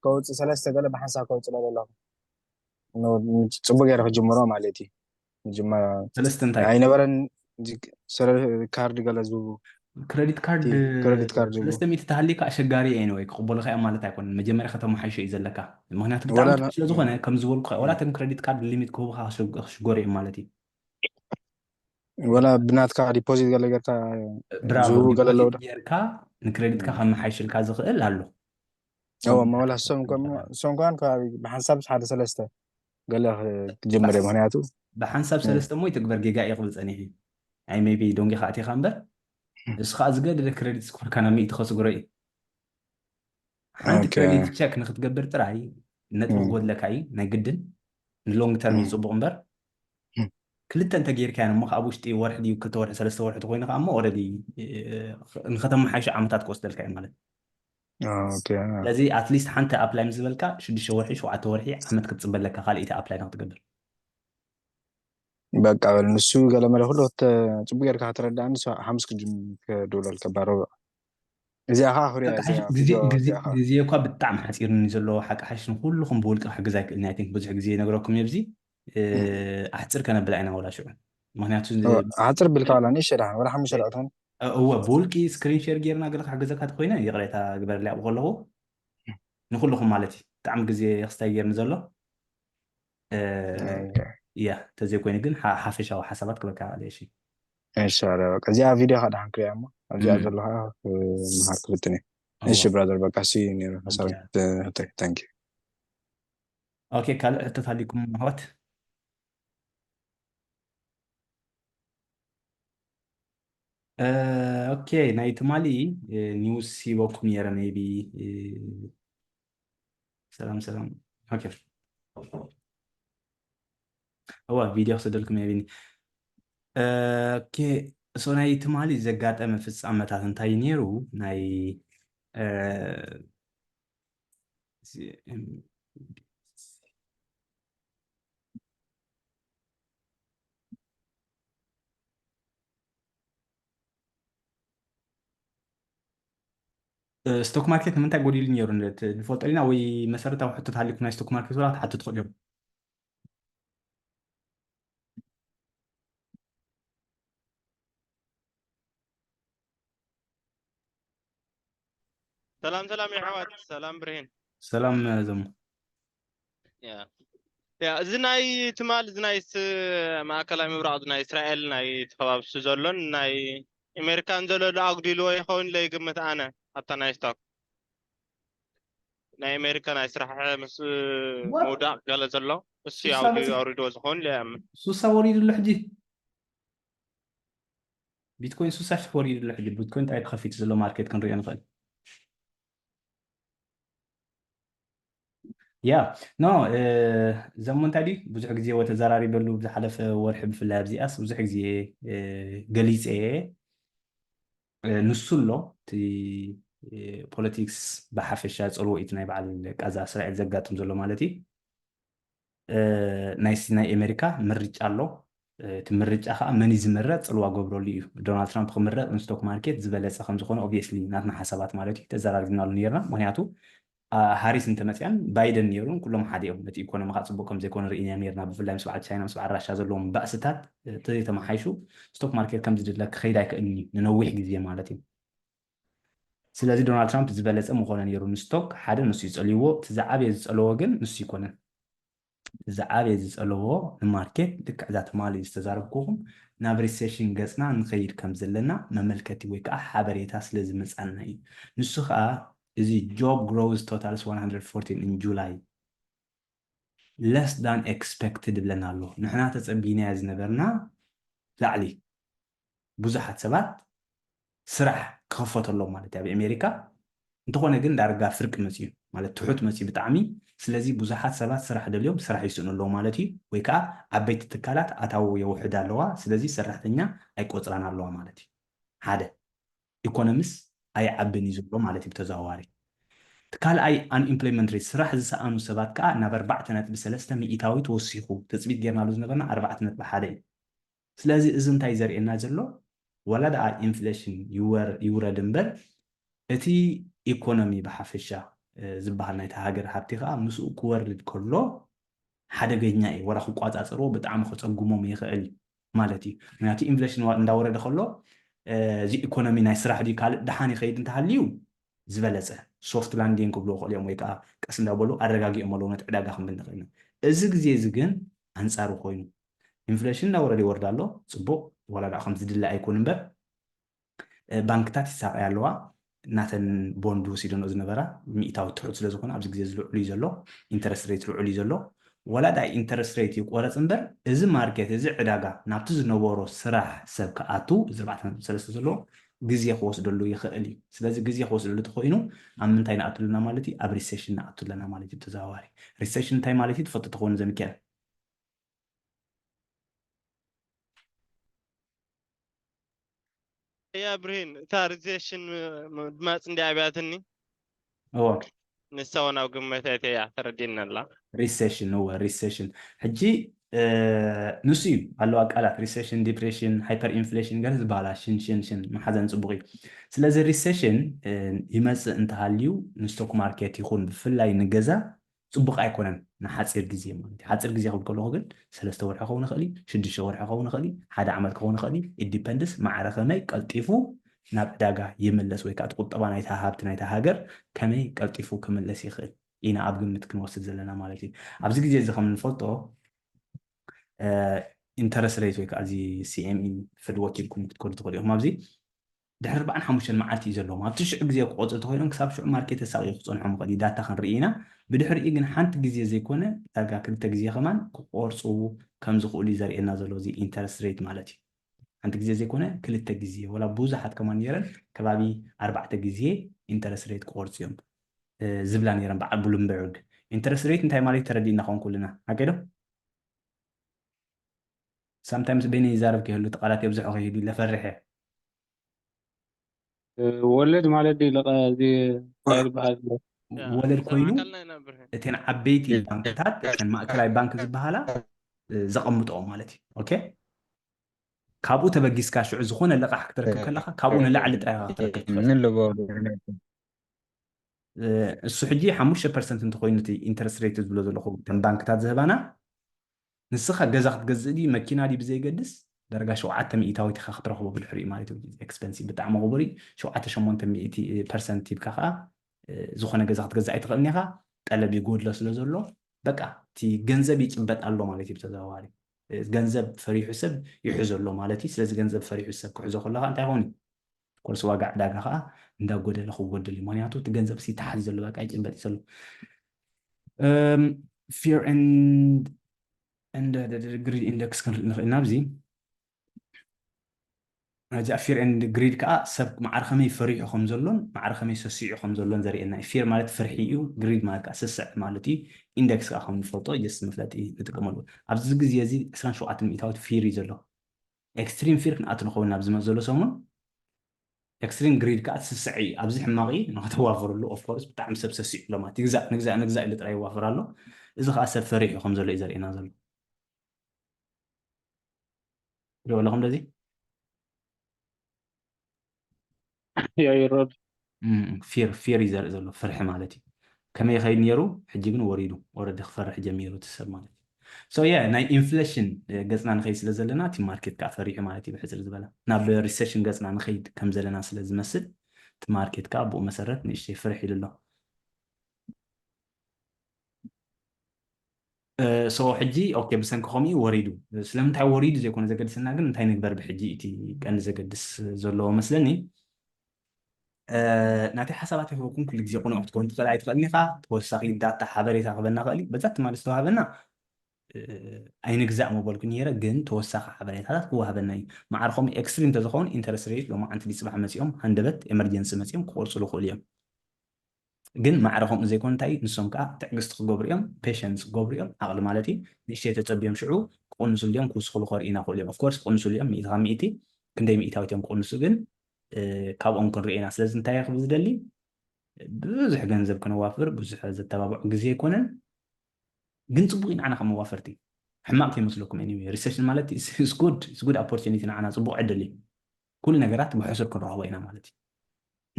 S5: ከውፅእ 3 ገለ ብሓንሳብ ከውፅእ ዘለኹ ፅቡቅ ገይረ ክጅምሮ ማለት እዩ ምጅመር
S1: ሰለስተ እንታይ
S5: ኣይነበረን ካርድ ገለ ዝህቡ
S1: ክሬዲት ካርድ
S5: ክሬዲት ካርድ
S1: 300 ተሃሊካ ኣሸጋሪ እየ ወይ ክቕበሉካ እዮም ማለት ኣይኮነን መጀመርያ ከተመሓይሾ እዩ ዘለካ ምክንያቱ ብጣዕሚ ስለዝኾነ ከም ዝበልኩ ወላ ተን ክሬዲት ካርድ ሊሚት ክህቡካ ክሽጎር እዮም ማለት እዩ
S5: ወላ ብናትካ ዲፖዚት ገለ ጌርካ ዝህቡ ገለ ኣለዉ ዶ
S1: ጌርካ ንክሬዲትካ ከመሓይሽልካ ዝኽእል ኣሎ
S5: ወላ እሶም ከን ከባቢ ብሓንሳብ ሓደ 3 ገለ ክጅምር እየ ምክንያቱ
S1: ብሓንሳብ 3 ሞ ይትግበር ጌጋ እየ ክብል ፀኒሕ እዩ ኣይ ሜቢ ዶንጌ ከዓ እቲኻ እምበር እስኻ ዝገደደ ክሬዲት ስኮርካ ናብ 100 ከስግሮ እዩ ሓንቲ ክሬዲት ቸክ ንክትገብር ጥራይ ነጥቢ ክጎድለካ እዩ ናይ ግድን ንሎንግ ተርም ይፅቡቕ እምበር ክልተ እንተጌርካያ እሞ ኣብ ውሽጢ ወርሒ ድዩ 2 ወርሒ 3 ወርሒ ተኮይኑ ከዓ እሞ ኦልሬዲ ንከተመሓይሾ ዓመታት ክወስደልካ እዩ ማለት ስለዚ ኣትሊስት ሓንቲ ኣፕላይ ምስ ዝበልካ 6 ወርሒ 7 ወርሒ ዓመት ክትፅበለካ ካልእቲ ኣፕላይ ንክትገብር በቃ
S5: ንሱ ገለ መለ ኩሉ ፅቡቅ ጌርካ ክትረዳእኒ 5 ክጅም ክድውለልካ ባሮ እዚኣ ከዓ ፍርያ
S1: ግዜ እኳ ብጣዕሚ ሓፂርኒ ዘለዎ ሓቂ ሓሽ ንኩልኩም ብውልቂ ክሕግዛ ይክእልኒ ኣይ ቲንክ ብዙሕ ግዜ ነግረኩም እየ ብዚ ኣሕፅር ከነብል ኣይና ወላ ሽዑ ምክንያቱ
S5: ኣሕፅር ብልካ ዋላ ንእሽተ ዳሓን ወላ 5 ደቂቃ
S1: እወ ብውልቂ ስክሪን ሼር ጌርና ገለ ክሕግዘካ ትኮይነ ይቕሬታ ግበርልያ ብከለኹ ንኩልኩም ማለት እዩ ብጣዕሚ ግዜ ክስታይ ጌርኒ ዘሎ እያ ተዘይኮይኑ ግን ሓፈሻዊ ሓሳባት ክበካ እሺ
S5: እንሻላ በቃ እዚኣ ቪድዮ ከዓ ድሓን ክሪያ እሞ ኣብዚኣ ዘለካ መሃር ክፍትን እየ ايش
S1: هو
S5: برادر بقى سي نيرو حسابك ثانك يو
S1: اوكي كالو حتى عليكم هوت اوكي ناي تمالي نيوز سي وكم يرى ميبي سلام اوكي هو فيديو صدلكم يبيني اوكي سو ناي تمالي زقات ام في عمتات انتاي نيرو ناي ستوك ماركت من تقولي لي نيرو الفولت لنا وي مسارته وحطت عليكم ناي ستوك ماركت ولا حتى تدخل
S6: سلام يا حواد سلام برهين
S1: سلام زم
S6: يا زناي تمال زناي ما كلام يبرع زناي إسرائيل ناي تخباب سوزرلون ناي أمريكان زلوا لأقدي لو يخون لي قمة أنا حتى ناي ستوك ناي أمريكا ناي سرح مس موضع قال زلوا بس يعودي أريد وزخون لي أم
S1: سوسا وريد اللحدي بيتكوين سوسا وريد اللحدي بيتكوين تعيد خفيت زلو ماركت كان ريان قال يا نو زمون تادي بزح غزي وتزراري بلو بزحلف ورحب في اللاب زي اس بزح غزي غليص نسولو تي بوليتيكس بحفشا صلو ايتناي بعل قازا اسرائيل زغاتم زلو مالتي ناي امريكا مرج الله تمرج اخا من يزمرت صلوا غبرولي دونالد ترامب خمرت انستوك ماركت زبلص خم زخون اوبيسلي ناتنا حسابات مالتي تزرارنا نيرنا مهنياتو هاريس انت مثلا بايدن نيرون كلهم حديهم نتي ايكونومي خاصبكم زي كون رئينا نيرنا بفلاي مسبع تشاينا مسبع راشا زلهم باسطات تري تمحيشو ستوك ماركت كم زد لك خيدا كاني ننوح غزي مالتي سلازي دونالد ترامب زبلص مخونه نيرون ستوك حدا نسو يصليو تزعاب يصلو وغن نسو يكون زعاب يصلو الماركت دك ذات مالي استزاربكم نابري سيشن غسنا نخير كم زلنا مملكتي ويكا حبريتا سلازي مصعنا نسو خا is the job growth totals 114 in July less than expected بلنا له نحنا تصبينا زنبرنا لعلي بزحت سبات سرح كفت الله مالتي بأمريكا انتخونا قلنا دارقا فرق مسيو مالت تحوت مسيو بتعمي سلازي بزحت سبات سرح دليوم سرح يسون الله مالتي ويكا عبيت التكالات أتاو يوحدا لوا سلازي سرحتنا أي قوتران الله مالتي هذا economists أي عبني زبو مالتي بتزاواري تكال أي unemployment rate سرح زسانو سبات كا نابر بعتنات بسلسة مئتاوي توسيخو تثبيت جيرنا لوز نبرنا 4 بحالي سلازي إذن تايزر إنا زلو ولا دا inflation يورا دنبر اتي economy بحافشة زبهالنا يتهاجر حبتيخا مسؤ كورد كله حدا جيناي ورا خو قاطع صرو بتعم خو صقومو ميخالي مالتي مناتي inflation نداوره دخلو زي economy ناي سرح دي كال دحاني خيد انت هاليو زبلصه سوفت لاندينግ ብሎ ቆልዮም ወይ ከዓ ቀስ እንዳበሉ አረጋጊኦም ኣለዎ ነቲ ዕዳጋ ከም ብንኽእል እዚ ግዜ እዚ ግን አንጻሩ ኮይኑ ኢንፍሌሽን እናወረደ ይወርዳሎ ጽቡቅ ወላ ዳ ከም ዝድለ ኣይኮን እምበር ባንክታት ይሳቀያ ኣለዋ ናተን ቦንድ ወሲደን ዝነበራ ሚእታዊ ትሑት ስለ ዝኾነ ኣብዚ ግዜ ዝልዕሉ እዩ ዘሎ ኢንተረስት ሬት ልዕሉ እዩ ዘሎ ወላ ዳ ኢንተረስት ሬት ይቆረፅ እምበር እዚ ማርኬት እዚ ዕዳጋ ናብቲ ዝነበሮ ስራሕ ሰብ ከኣቱ እዚ 4.3 ዘሎ ግዜ ክወስደሉ ይኽእል እዩ ስለዚ ግዜ ክወስደሉ ተኮይኑ ኣብ ምንታይ ንኣትሉና ማለት እዩ ኣብ ሪሴሽን ንኣትሉና ማለት እዩ ተዘዋዋሪ ሪሴሽን እንታይ ማለት እዩ ትፈልጡ ትኾኑ ዘሚካኤል
S6: يا برهين تاريزيشن ما عندي أبياتني
S1: هو
S6: نسونا وقمتي يا تردينا الله
S1: ሪሴሽን هو ሪሴሽን ሕጂ نسيب هلو أقالات ريسيشن ديبريشن هايبر إنفليشن قال زبالة شن محزن صبغي سلازي ريسيشن يمس انت هاليو نستوك ماركت يكون بفلاي نجزا صبغ أيكونن نحصير جزية مالتي حصير جزية خد كله هجن سلسة ورحة خون خلي شدش ورحة خون خلي هذا عمل خون خلي الديبندس مع رقمي قلتيفو نبدأ يملس ويكات قط طبعا نايتها هابت نايتها هاجر كمي قلتيفو كملس يخل إنا أبغى متكن وسط زلنا مالتي أبغى جزية زخم الفوتو interest rate ويك أزي CME في الوكيل كم تقول تقولي هم أبزي ድሕሪ 45 መዓልቲ እዩ ዘለዎም ኣብቲ ሽዑ ግዜ ክቆፅል ተኮይኖም ክሳብ ሽዑ ማርኬት ተሳቂቑ ክፀንሖም ይኽእል እዩ ዳታ ክንርኢ ኢና ብድሕሪኡ ግን ሓንቲ ግዜ ዘይኮነ ዳርጋ 2 ግዜ ከማን ክቆርፁ ከም ዝኽእሉ እዩ ዘርእየና ዘሎ እዚ ኢንተረስት ሬት ማለት እዩ ሓንቲ ግዜ ዘይኮነ 2 ግዜ ወላ ብዙሓት ከማን ነይረን ከባቢ 4 ግዜ ኢንተረስት ሬት ክቆርፁ እዮም ዝብላ ነይረን በዓል ብሉምበርግ ኢንተረስት ሬት እንታይ ማለት ተረዲእና ኸውን ኩልና ኣከዶ sometimes በይነ ይዛረብ ከይህሉ ተቃላት የብዝሖ ከይሄዱ ለፈርሐ
S2: ወለድ ማለት دي لقى دي غير بهذا
S1: ወለድ ኮይኑ
S6: ሰማዕከልና ይነብር
S1: እተን ዓበይቲ ባንክታት እተን ማእከላዊ ባንክ ዝበሃላ ዘቐምጥኦም ማለት እዩ ኦኬ ካብኡ ተበጊስካ ሽዑ ዝኾነ ለቃሕ ክትረክብ ከለካ ካብኡ ንላዕሊ ጥራይ ክትረክብ እሱ ሕጂ 5% እንተኮይኑ እቲ ኢንተረስት ሬት ዝብሎ ዘለኹ እተን ባንክታት ዝህባና ንስኻ ገዛ ክትገዝእ ዲ መኪና ዲ ብዘይገድስ ደረጋ 7 ሚእታዊት ኢኻ ክትረኽቦ ብድሕሪኡ ማለት እዩ ኤክስፐንሲቭ ብጣዕሚ ቅቡር 7-8% ሂብካ ከዓ ዝኾነ ገዛ ክትገዝእ ኣይትኽእልኒ ኢኻ ጠለብ ይጎድሎ ስለ ዘሎ በቃ እቲ ገንዘብ ይጭበጥ ኣሎ ማለት እዩ ብተዘዋዋሪ ገንዘብ ፈሪሑ ሰብ ይሕዞ ኣሎ ማለት እዩ ስለዚ ገንዘብ ፈሪሑ ሰብ ክሕዞ ከለካ እንታይ ይኸውን ኮርስ ዋጋ ዕዳጋ ከዓ እንዳጎደለ ክጎድል እዩ ምክንያቱ እቲ ገንዘብ ሲታሓዝ ዘሎ በቃ ይጭበጥ እዩ ዘሎ fear and the greed index ክንርኢ ንኽእል ኢና ኣብዚ እዚ fear and greed ከዓ ሰብ ማዕረ ከመይ ፈሪሑ ከም ዘሎን ማዕረ ከመይ ሰሲዑ ከም ዘሎን ዘርእየና fear ማለት ፍርሒ እዩ greed ማለት ከዓ ስስዕ ማለት እዩ ኢንደክስ ከዓ ከም ንፈልጦ ጀስ መፍለጢ ንጥቀመሉ ኣብዚ ግዜ እዚ 27 ሚእታዊት fear እዩ ዘሎ ኤክስትሪም fear ክንኣቱ ንኸውን ኣብዚ ዘሎ ሰሙን ኤክስትሪም ግሪድ ከዓ ስስዕ እዩ ኣብዚ ሕማቂ ንክተዋፍረሉ ኦፍ ኮርስ ብጣዕሚ ሰብ ሰሲዑ ሎ ማለት ንግዛእ ኢሉ ጥራይ ይዋፍር ኣሎ እዚ ከዓ ሰብ ፈሪሑ ከም ዘሎ እዩ ዘርእየና ዘሎ ሪኦ ኣለኹም እንደዚ
S2: يا يرد
S1: ፊር እዩ ዘርኢ ዘሎ ፍርሒ ማለት እዩ ከመይ ይኸይድ ነይሩ ሕጂ ግን ወሪዱ ወረዲ ክፈርሕ ጀሚሩ እቲ ሰብ ማለት እዩ ሶ ናይ ኢንፍሌሽን ገፅና ንኸይድ ስለ ዘለና እቲ ማርኬት ከዓ ፈሪሑ ማለት እዩ ብሕፅር ዝበለ ናብ ሪሴሽን ገፅና ንኸይድ ከም ዘለና ስለ ዝመስል እቲ ማርኬት ከዓ ብኡ መሰረት ንእሽተይ ፍርሕ ኢሉ ኣሎ ሶ ሕጂ ኦኬ ብሰንኪ ከምኡ ወሪዱ ስለምንታይ ወሪዱ ዘይኮነ ዘገድሰና ግን እንታይ ንግበር ብሕጂ እቲ ቀንዲ ዘገድስ ዘለዎ መስለኒ ናተይ ሓሳባት ይህበኩም ኩሉ ግዜ ቁኑዕ ክትኮን ትኽእል ኣይትኽእልኒ ኢኻ ተወሳኺ ዳታ ሓበሬታ ክበና ክእል እዩ በዛ ትማሊ ዝተዋሃበና ኣይንግዛእ መበልኩ ነይረ ግን ተወሳኺ ሓበሬታታት ክወሃበና እዩ ማዕርኾም ኤክስትሪም እንተዝኸውን ኢንተረስት ሬት ሎማ ዓንቲ ፅባሕ መፂኦም ሃንደበት ኤመርጀንሲ መፂኦም ክቆርፅሉ ክእሉ እዮም ግን ማዕርኾም ዘይኮነ እንታይ ንሶም ከዓ ትዕግስቲ ክገብሩ እዮም ፔሽንስ ክገብሩ እዮም ዓቕሊ ማለት እዩ ንእሽተይ ተፀቢዮም ሽዑ ክቕንሱሉ እዮም ክውስኽሉ ከርኢና ክእሉ እዮም ኦፍኮርስ ክቕንሱሉ እዮም ሚእቲ ካብ ሚእቲ ክንደይ ሚእታዊት እዮም ክቕንሱ ግን ካብኦም ክንርኢና ስለዚ እንታይ ክብል ዝደሊ ብዙሕ ገንዘብ ክነዋፍር ብዙሕ ዘተባብዑ ግዜ ኣይኮነን ግን ፅቡቅ ንዓና ከም መዋፈርቲ ሕማቅ ከይመስለኩም ኤኒዌይ ሪሴሽን ማለት is good opportunity ንዓና ፅቡቅ ዕድል እዩ ኩሉ ነገራት ብሕሱር ክንረኽቦ ኢና ማለት እዩ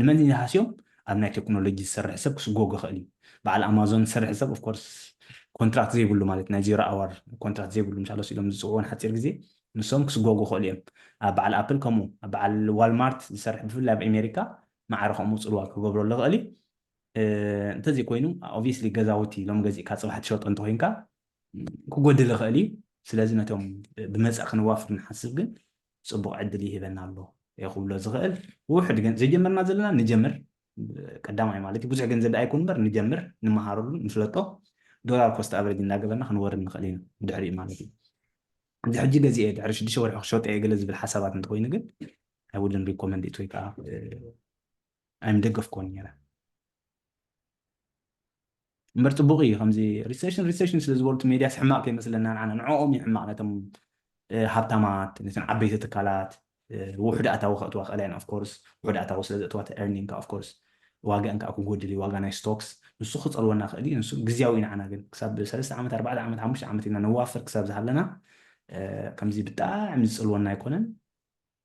S1: ንመን ይሃስዮም ኣብ ናይ ቴክኖሎጂ ዝሰርሕ ሰብ ክስጎጎ ክእል እዩ በዓል ኣማዞን ዝሰርሕ ሰብ ኦፍኮርስ ኮንትራክት ዘይብሉ ማለት ናይ ዜሮ ኣወር ኮንትራክት ዘይብሉ ምሳለስ ኢሎም ዝፅውዑን ሓፂር ግዜ ንሶም ክስጎጎ ክእሉ እዮም ኣብ በዓል ኣፕል ከምኡ ኣብ በዓል ዋልማርት ዝሰርሕ ብፍላይ ኣብ ኣሜሪካ ማዕረ ከምኡ ፅልዋ ክገብረሉ ክእል እዩ እንተዘይኮይኑ ኦብቪየስሊ ገዛውቲ ሎም ገዚእካ ፅባሕ ትሸጦ እንተኮይንካ ክጎድል ይኽእል እዩ ስለዚ ነቶም ብመፃእ ክንዋፍር ንሓስብ ግን ፅቡቅ ዕድል ይህበና ኣሎ የኽብሎ ዝኽእል ውሕድ ግን ዘይጀመርና ዘለና ንጀምር ቀዳማይ ማለት እዩ ብዙሕ ገንዘብ ኣይኮን እምበር ንጀምር ንመሃረሉ ንፍለጦ ዶላር ኮስት ኣቨሬጅ እናገበርና ክንወርድ ንኽእል ኢና ድሕሪኡ ማለት እዩ እዚ ሕጂ ገዚአ ድሕሪ 6 ወርሒ ክሸጦ እየ ገለ ዝብል ሓሳባት እንተኮይኑ ግን ኣይ ውድን ሪኮመንድ ኢት ወይ ከዓ ኣይምደገፍኮን ነይረ እምበር ፅቡቅ እዩ ከምዚ ሪሴሽን ስለ ዝበሉት ሜድያስ ሕማቅ ከይመስለና ንዓና ንዕኦም እዩ ሕማቅ ነቶም ሃብታማት ነተን ዓበይቲ ትካላት ውሕድ ኣታዊ ከእትዋ ክእላ ኢና ኦፍኮርስ ውሕድ ኣታዊ ስለ ዘእትዋ ኤርኒንግ ኦፍኮርስ ዋጋአን ከዓ ክጎድል እዩ ዋጋ ናይ ስቶክስ ንሱ ክፀልወና ክእል እዩ ንሱ ግዝያዊ ንዓና ግን ክሳብ 3 ዓመት 4 ዓመት 5 ዓመት ኢና ነዋፍር ክሳብ ዝሃለና ከምዚ ብጣዕሚ ዝፅልወና ኣይኮነን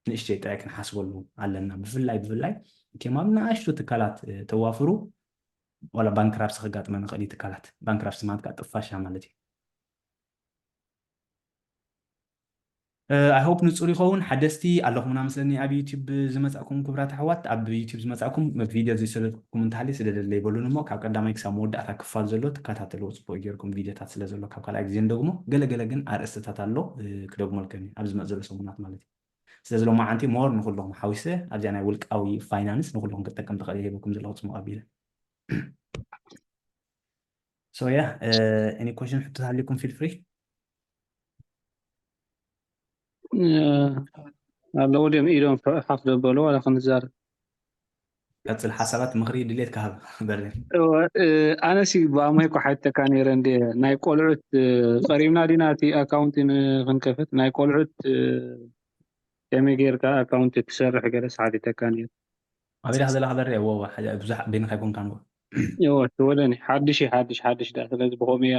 S1: ንእሽተይ ጥራይ ክንሓስበሉ ኣለና ብፍላይ ከም ኣብ ንኣሽቱ ትካላት ተዋፍሩ ወላ ባንክራፕሲ ክጋጥመን ክእል እዩ ትካላት ባንክራፕሲ ማለት ከዓ ጥፋሻ ማለት እዩ ኣይሆፕ ንፁር ይኸውን ሓደስቲ ኣለኹምና ምስለኒ ኣብ ዩቲብ ዝመፃእኩም ክብራት ኣሕዋት ኣብ ዩቲብ ዝመፃእኩም ቪድዮ ዘይሰለኩም እንተሃልየ ስለደለ ይበሉን እሞ ካብ ቀዳማይ ክሳብ መወዳእታ ክፋል ዘሎ ትከታተልዎ ፅቡቅ ጌርኩም ቪድዮታት ስለ ዘሎ ካብ ካልኣይ ግዜ እንደግሞ ገለገለ ግን ኣርእስትታት ኣሎ ክደግመልከኒ ኣብ ዝመፅ ዘሎ ሰሙናት ማለት እዩ ስለዚ ሎማ ዓንቲ ሞር ንኩሎም ሓዊሰ ኣብዚኣ ናይ ውልቃዊ ፋይናንስ ንኩሎም ክጠቀም ትኽእል ሂበኩም ዘለኹ ፅሙቅ ኣቢለ So yeah, any question حطوا عليكم feel free.
S2: ኣለዎ ድዮም ኢዶም ሓፍ ዘበሉ ዋላ ክንዛረብ
S1: ቀፅል ሓሳባት ምክሪ ድሌት ካህብ በርሊን
S2: ኣነሲ ብኣሞይ እኳ ሓይተካ ነይረ እንደ ናይ ቆልዑት ቀሪብና ዲና እቲ ኣካውንቲ ክንከፍት ናይ ቆልዑት ከመይ ጌርካ ኣካውንቲ ክሰርሕ ገለ ሓቲተካ ነይሩ
S1: ኣበይ ዳክ ዘለካ በሪ ወ ብዙሕ በይንካ ይኮንካ ንጎ
S2: ትወለኒ ሓድሽ ዳ ስለዚ ብከመይ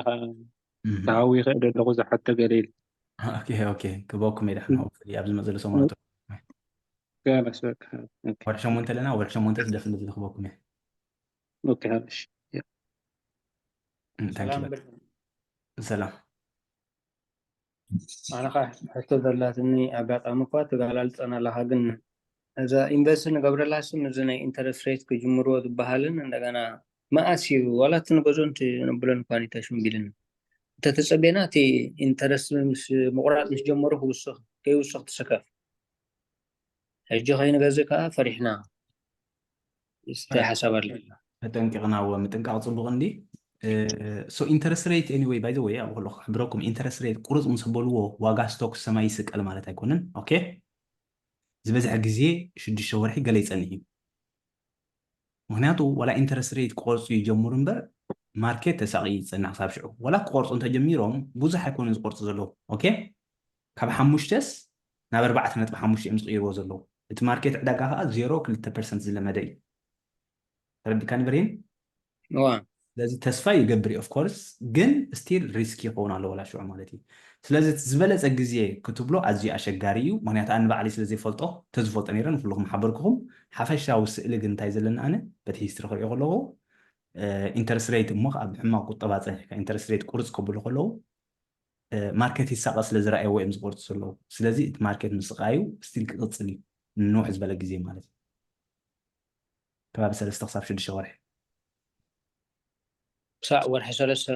S2: ክሃዊ ይኽእል ኣለኹ ዝሓተ ገለ ኢሉ
S1: ኦኬ ክበኩም ኢዳ ሕና ኣብዚ መፅሊ ሰሙናት
S2: ገለስ በቃ
S1: ወርሒ ሸሞንተ ኣለና ወርሒ ሸሞንተ ዝደፍን ዝክበኩም እየ
S2: ኦኬ ሓድሽ
S1: ሰላም
S7: ኣነ ኸ ሕቶ ዘላትኒ ኣጋጣሚ እኳ ትጋላልፀና ኣለካ ግን እዛ ኢንቨስት ንገብረላስ እዚ ናይ ኢንተረስት ሬት ክጅምርዎ ዝበሃልን እንደገና መኣስ እዩ ዋላ እቲ ንገዞ ነብለን እኳ ተሽምቢልን እንተተፀበና እቲ ኢንተረስት ምስ ምቁራፅ ምስ ጀመሩ ክውስኽ ከይውስኽ ትሰከፍ ሕጂ ከይንገዝእ ከዓ ፈሪሕና እንታይ ሓሳብ ኣለ
S1: ተጠንቂቕና ምጥንቃቕ ፅቡቅ እንዲ ሶ ኢንተረስት ሬት ኤኒዌይ ባይ ዘ ወይ ኣብ ኩሉ ክሕብረኩም ኢንተረስት ሬት ቁርፅ ምስ በልዎ ዋጋ ስቶክ ሰማይ ይስቀል ማለት ኣይኮነን ኦኬ ዝበዝሐ ግዜ 6 ወርሒ ገለ ይፀንሕ እዩ ምክንያቱ ዋላ ኢንተረስት ሬት ክቆርፁ ይጀምሩ እምበር ማርኬት ተሳቂ ይፀናሕ ክሳብ ሽዑ ዋላ ክቆርፁ እንተጀሚሮም ብዙሕ ኣይኮኑን ዝቆርፁ ዘለዉ ኦኬ ካብ 5 ናብ 4.5 እዮም ዝቕይርዎ ዘለዉ እቲ ማርኬት ዕዳጋ ከዓ 0.2% ዝለመደ እዩ ተረዲካ ንበሪን ስለዚ ተስፋ ይገብር እዩ ኦፍኮርስ ግን ስቲል ሪስክ ይኸውን ኣሎ ወላ ሽዑ ማለት እዩ ስለዚ ዝበለፀ ግዜ ክትብሎ ኣዝዩ ኣሸጋሪ እዩ ምክንያቱ ኣነ ባዕለይ ስለዘይፈልጦ ተዝፈልጦ ነይረ ንኩልኩም ሓበርክኹም ሓፈሻዊ ስእሊ ግን እንታይ ዘለና ኣነ በቲ ሂስትሪ ክሪኦ ከለኹ ኢንተረስት ሬት እሞ ኣብ ሕማቅ ቁጠባ ፀኒሕካ ኢንተረስት ሬት ቁርፅ ከብሉ ከለዉ ማርኬት ይሳቀ ስለዝረኣየዎ እዮም ዝቆርፁ ዘለዉ ስለዚ እቲ ማርኬት ምስቃዩ ስቲል ክቅፅል እዩ ንውሕ ዝበለ ግዜ ማለት እዩ ከባቢ 3 ክሳብ 6 ወርሒ
S7: ክሳብ ወርሒ 3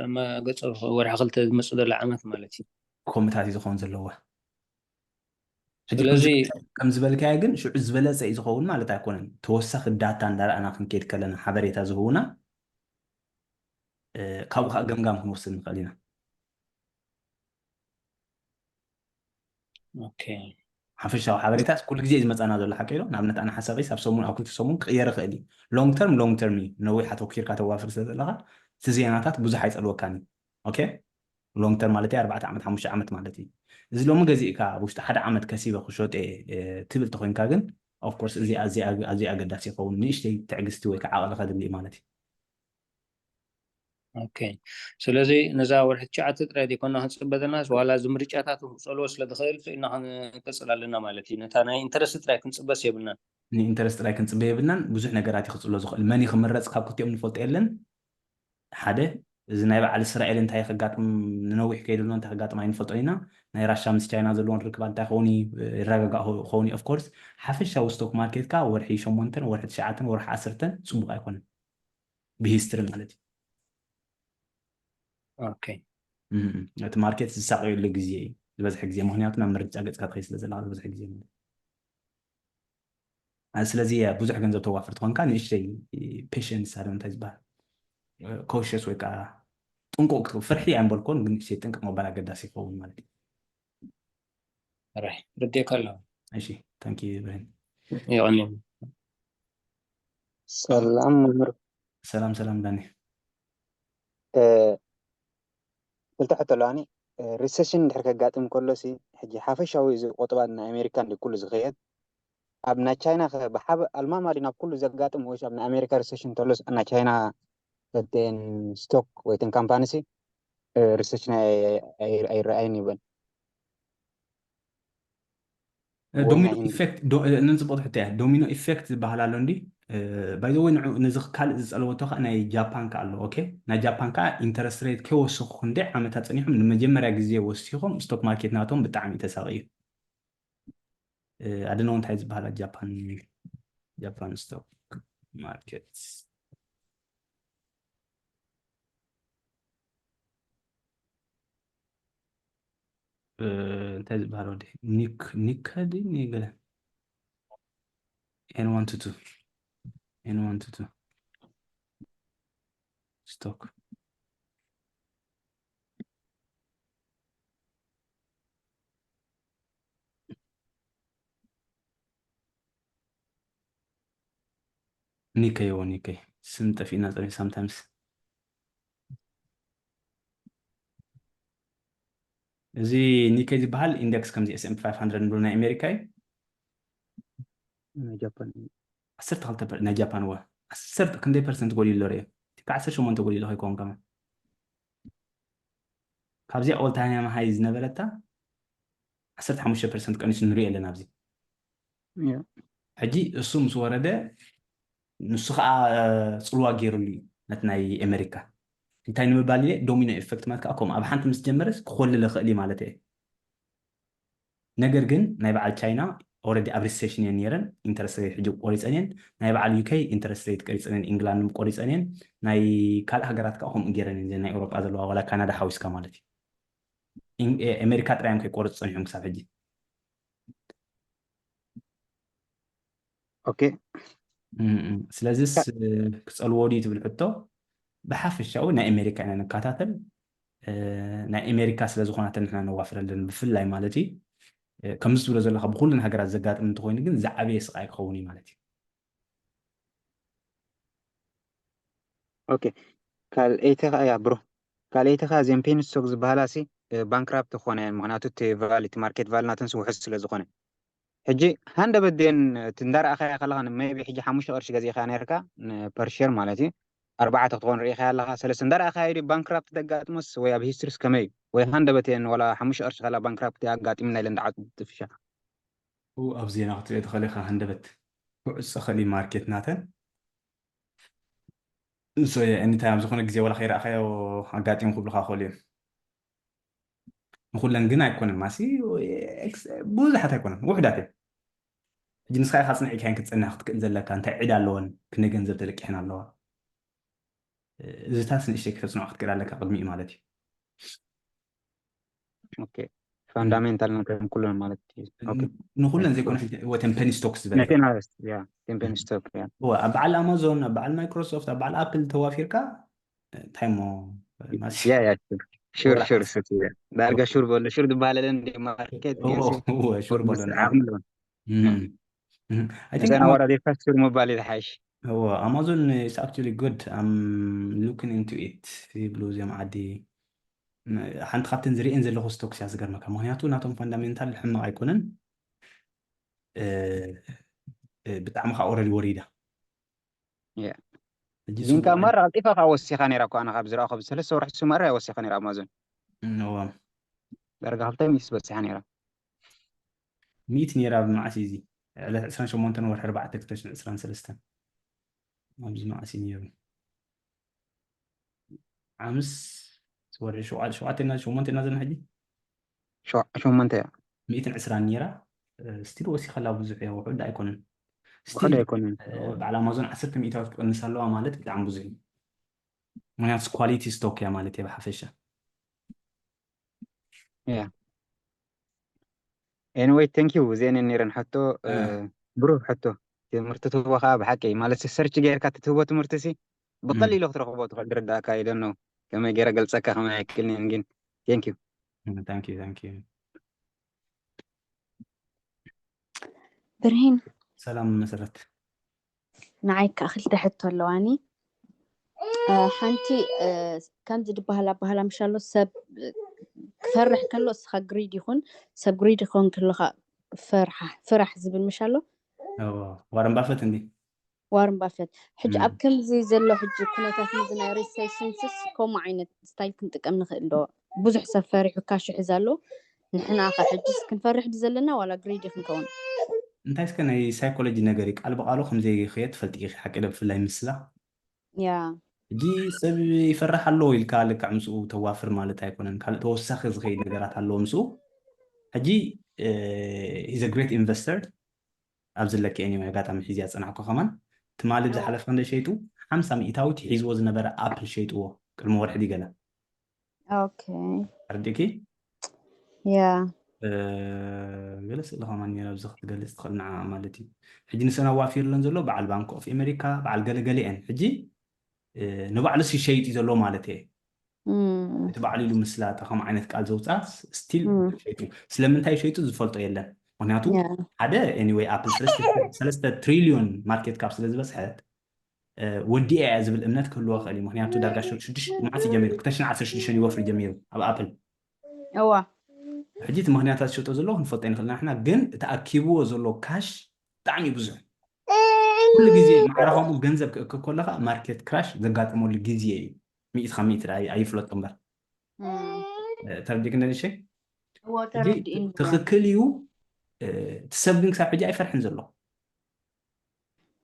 S7: ገፅ ወርሒ 2 ዝመፅእ ዘሎ ዓመት ማለት እዩ
S1: ከምታት እዩ ዝኸውን ዘለዋ
S7: ስለዚ
S1: ከም ዝበልካዮ ግን ሽዑ ዝበለፀ እዩ ዝኸውን ማለት ኣይኮነን ተወሳኺ ዳታ እንዳረኣና ክንከይድ ከለና ሓበሬታ ዝህቡና ካብኡ ከዓ ገምጋም ክንወስድ ንኽእል ኢና
S7: ኦኬ
S1: ሓፈሻዊ ሓበሬታስ ኩሉ ግዜ እዩ ዝመፀና ዘሎ ሓቂ ኢሎ ንኣብነት ኣነ ሓሳበይ ሳብ ሰሙን ኣብ 2 ሰሙን ክቅየር ይኽእል እዩ ሎንግ ተርም እዩ ነዊሕ ኣተወኪርካ ተዋፍር ስለ ዘለካ እቲ ዜናታት ብዙሕ ኣይፀልወካን እዩ ኦኬ ሎንግ ተርም ማለት 4 ዓመት 5 ዓመት ማለት እዩ እዚ ሎሚ ገዚእካ ውሽጢ 1 ዓመት ከሲበ ክሸጤ ትብል ተኮይንካ ግን ኦፍኮርስ እዚ ኣዝዩ ኣገዳሲ ይኸውን ንእሽተይ ትዕግስቲ ወይ ከዓ ዓቕሊ ከድሊ ማለት እዩ
S7: ኦኬ ስለዚ ነዛ ወርሒ 9 ጥራይ ዘይኮና ክንፅበ ዘለና ዋላ እዚ ምርጫታት ክፀልዎ ስለዝኽእል ኢና ክንቅፅል ኣለና ማለት እዩ ነታ ናይ ኢንተረስት ጥራይ ክንፅበስ የብልናን
S1: ንኢንተረስት ጥራይ ክንፅበ የብልናን ብዙሕ ነገራት ይክፅሎ ዝኽእል መን ክምረፅ ካብ ክልቲኦም ንፈልጦ የለን ሓደ እዚ ናይ በዓል እስራኤል እንታይ ከጋጥም ንነዊሕ ከይድሎ እንታይ ከጋጥም ኣይንፈልጦን ኢና ናይ ራሻ ምስ ቻይና ዘለዎን ርክባት እንታይ ከውን ይረጋጋእ ከውን እዩ ኦፍኮርስ ሓፈሻዊ ስቶክ ማርኬትካ ወርሒ 8 ወርሒ 9 ወርሒ 10 ፅቡቅ ኣይኮነን ብሂስትሪ ማለት እዩ
S7: ኦኬ
S1: እቲ ማርኬት ዝሳቀየሉ ግዜ እዩ ዝበዝሐ ግዜ ምክንያቱ ናብ ምርጫ ገፅካ ትኸይ ስለ ዘለካ ዝበዝሐ ግዜ ስለዚ ብዙሕ ገንዘብ ተዋፍር ትኾንካ ንእሽተይ ፔሽንስ ኣለ እንታይ ዝበሃል ኮሽስ ወይ ከዓ ጥንቁቅ ፍርሒ ኣይንበልኮን ግን ንእሽተይ ጥንቅቅ ምባል ኣገዳሲ ይኸውን ማለት እዩ
S7: ራይ ርድኤካ ኣለሁ
S1: እሺ ታንኪ ብሬን
S7: ይቀኒ
S8: ሰላም መምህር
S1: ሰላም ዳኒ
S8: ክልተ ሕቶ ኣለዋኒ ሪሴሽን ድሕሪ ከጋጥም ከሎሲ ሕጂ ሓፈሻዊ እዚ ቆጠባት ናይ ኣሜሪካ ኩሉ ዝኸየድ ኣብ ናይ ቻይና ብሓበ ኣልማማዲ ናብ ኩሉ ዘጋጥም ወይ ኣብ ናይ ኣሜሪካ ሪሴሽን እንተሎስ ናይ ቻይና ተን ስቶክ ወይ ተን ካምፓኒሲ ሪሴሽን ኣይረኣይን ይበል
S1: ዶሚኖ ኢፌክት ንፅቡቅ ሕቶ እያ ዶሚኖ ኢፌክት ዝበሃል ኣሎ እንዲ ባይ ዘ ወይ ነዚ ካልእ ዝፀለወቶ ከዓ ናይ ጃፓን ከዓ ኣሎ ኦኬ ናይ ጃፓን ከዓ ኢንተረስት ሬት ከይወስኹ ክንደይ ዓመታት ፀኒሖም ንመጀመርያ ግዜ ወሲኾም ስቶክ ማርኬት ናቶም ብጣዕሚ ተሳቂ እዩ ኣድኖ እንታይ ዝበሃል ጃፓን ስቶክ ማርኬት እንታይ ዝበሃል ወዲ ኒከዲ ገለ N122 N122 stock Nikkei سمت في ناس sometimes زي نيكي ዝበሃል ኢንዴክስ ከምዚ S&P 500 ንብሎ ናይ ኣሜሪካ እዩ
S8: ጃፓን
S1: 12 ናይ ጃፓን ወ 10 ክንደይ ፐርሰንት ጎሊሉ ርአ ካብ 18 ጎሊሉ ከይኮን ከመ ካብዚ ኦል ታይም ሃይ ዝነበረታ 15% ቀኒሱ ንሪኦ ኣለና ኣብዚ ሕጂ እሱ ምስ ወረደ ንሱ ከዓ ፅልዋ ገይሩሉ እዩ ነቲ ናይ ኣሜሪካ እንታይ ንምባል እየ ዶሚኖ ኤፌክት ማለት ከዓ ከምኡ ኣብ ሓንቲ ምስ ጀመረስ ክኮልለ ክእል እዩ ማለት እየ ነገር ግን ናይ በዓል ቻይና ኦልሬዲ ኣብ ሪሴሽን እየን ነይረን ኢንተረስት ሬት ሕጂ ቆሪፀን እየን ናይ በዓል ዩኬ ኢንተረስት ሬት ቀሪፀን እየን ኢንግላንድ ቆሪፀን እየን ናይ ካልእ ሃገራት ከዓ ከምኡ ገይረን እየን ናይ ኤውሮጳ ዘለዋ ዋላ ካናዳ ሓዊስካ ማለት እዩ ኣሜሪካ ጥራዮም ከይቆርፁ ፀኒሖም ክሳብ ሕጂ
S8: ኦኬ
S1: ስለዚ ክፀልዎ ድዩ ትብል ሕቶ ብሓፈሻዊ ናይ ኣሜሪካ ኢና ንከታተል ናይ ኣሜሪካ ስለ ዝኾናተ ንሕና ነዋፍረለን ብፍላይ ማለት እዩ ከምዚ ትብሎ ዘለካ ብኩሉን ሃገራት ዘጋጥም እንተኮይኑ ግን ዝዓበየ ስቃይ ክኸውን እዩ ማለት እዩ
S8: ኦኬ ካልአይቲ ያ ብሮ ካልአይቲ ኸ ዜምፔን ስቶክ ዝበሃላሲ ባንክራፕት ኮነ ምክንያቱ እቲ ቫሊቲ ማርኬት ቫል ናተን ውሕስ ስለ ዝኾነ ሕጂ ሃንደ በደን ትንዳርኣኸያ ከለኻ ሜቢ ሕጂ 5 ቅርሺ ገዚእኻ ነርካ ፐር ሼር ማለት እዩ 4 ክትኾን ርኢኻ ኣለኻ ሰለስተ እንዳርኣኸያ ዲ ባንክራፕት ተጋጥመስ ወይ ኣብ ሂስትሪስ ከመይ ወይ ሃንደ በተን ወላ 5 ቅርሺ ከላ ባንክራፕት ኣጋጢምና ኢለ እንዳዓጥ ትፍሻ
S1: ኣብ ዜና ክትሪኦ ትኽእል ኢኻ ሃንደበት ውዕፀ ኸሊ ማርኬት ናተን anytime ዝኾነ ግዜ ወላ ከይረኣኸዮ ኣጋጢሙ ክብልካ ክኽእሉ እዮም ንኩለን ግን ኣይኮነን ማሲ ብዙሓት ኣይኮነን ውሕዳት እየ ሕጂ ንስኻ ኢኻ ፅንዒ ኢልካን ክትፀንሕ ክትክእል ዘለካ እንታይ ዒዳ ኣለወን ክንደይ ገንዘብ ተለቂሐን ኣለዋ እዚታት ንእሽተይ ክተፅንዖ ክትክእል ኣለካ ቅድሚኡ ማለት እዩ ኦኬ
S8: ፋንዳሜንታል ናተን ኩለን ማለት እዩ
S1: ንኩለን ዘይኮነ ቴምፔኒ ስቶክስ ዝበለ
S8: ቴምፔኒ ስቶክ
S1: هو أبعال أمازون أبعال مايكروسوفت أبعال أبل توافيركا تايمو
S8: يا شور ستي دارجا شور ولا شور دبالة دي ماركت
S1: هو شور بولن I think
S8: أنا ورا دي فاست شور موبايل الحاش
S1: هو Amazon is actually good I'm looking into it في بلوز يوم عادي حنت خاطن زري إنزل له ستوكس يا زجر مكان مهنياتو ناتهم فاندامنتال حما أيكونن بتعمق أوري الوريدة
S8: زين كمرة ألطيفة أوسخ أنا راكو أنا خبز راكو بس هلسه ورح سمرة أوسخ أنا أمازون
S1: هو
S8: درجة هلطة ميس بس يعني را
S1: 100 نيرة مع سيزي على 20 شو مونتن ور 4 تكتشن 20 سلسلة مابز مع سينير عمس ور شو عتنا شو مونتن نازل حدي
S8: شو مونتن
S1: 120 نيرة ستيل وسخ لا بزح وعد أيكونن
S8: وعد أيكونن
S1: على أمازون 10 مئة تقنص له مالت بتاع بزح مناس كواليتي ستوك يا مالتي بحفشة
S8: anyway thank you زين النيرن حتى برو حتى مرتته وخا بحكي مالت السيرش غير كاتتو تمرتسي بطلي له ترخبو تقدر داك اي دونو كما غير قلصك كما يكلني نجين thank you
S3: برهين
S1: سلام مسرت
S3: نعيك أخل تحت اللواني حنتي كان زد بهلا مشالو سب فرح كله سخجريد يكون سبجريد يكون كله فرح زبل مشالو
S1: وارن بافت عندي
S3: وارن بافت حج أب كم زلوا حج كنا تفهمنا ريسيشنسس كم عينة ستايل كنت كم نخلو بزح سفرح وكاش حزالو نحن آخر حج كن فرح دزلنا ولا جريد يكون
S1: انتايس كان اي سايكولوجي نغريك قلب قالو خمزي خيط فلتي حق له في الله مسلا جي سب يفرح الله يلكالك عمسو توافر مالت ايكونن قال توسخ زغي نغرات الله مسو حجي he's a great investor ابزل لك اني ما غاتا مخيزيا صنعكو كمان تمال بزحلف كنده شيتو 500 مئتاوت حيزو زنبره ابل شيتو كلمه ورحدي قال
S3: اوكي
S1: رديكي
S3: يا
S1: جلس اللي هم أني نبزخ جلست خلنا مالتي حجي نسنا وافير لنزلو بعد بانك أوف أمريكا بعد جلجلين حجي نبعلس شيء تزلو مالتي تبعلي له مسلات خم عينت قال زوجات ستيل شيء سلمنتاي شيء تزفلطو يلا معناته هذا anyway أبل 3 تريليون ماركت كاب سلز بس حد ودي أعزب الأمنات كله خالي معناته درجة شدش ما في جميل كتشنا 10 شديشني وفر جميل أبو أبل حجيت مهنيات شو تزلو نفطين خلنا إحنا جن تأكيبو زلو كاش تعني بزح كل جزء معرفهم الجنزب كلها ماركت كراش زقات مول الجزء 100 500 أي فلوت كمبر تردي كنا ليش
S3: هو تردي
S1: تخكليو تسبنك ساعة أي فرح نزلو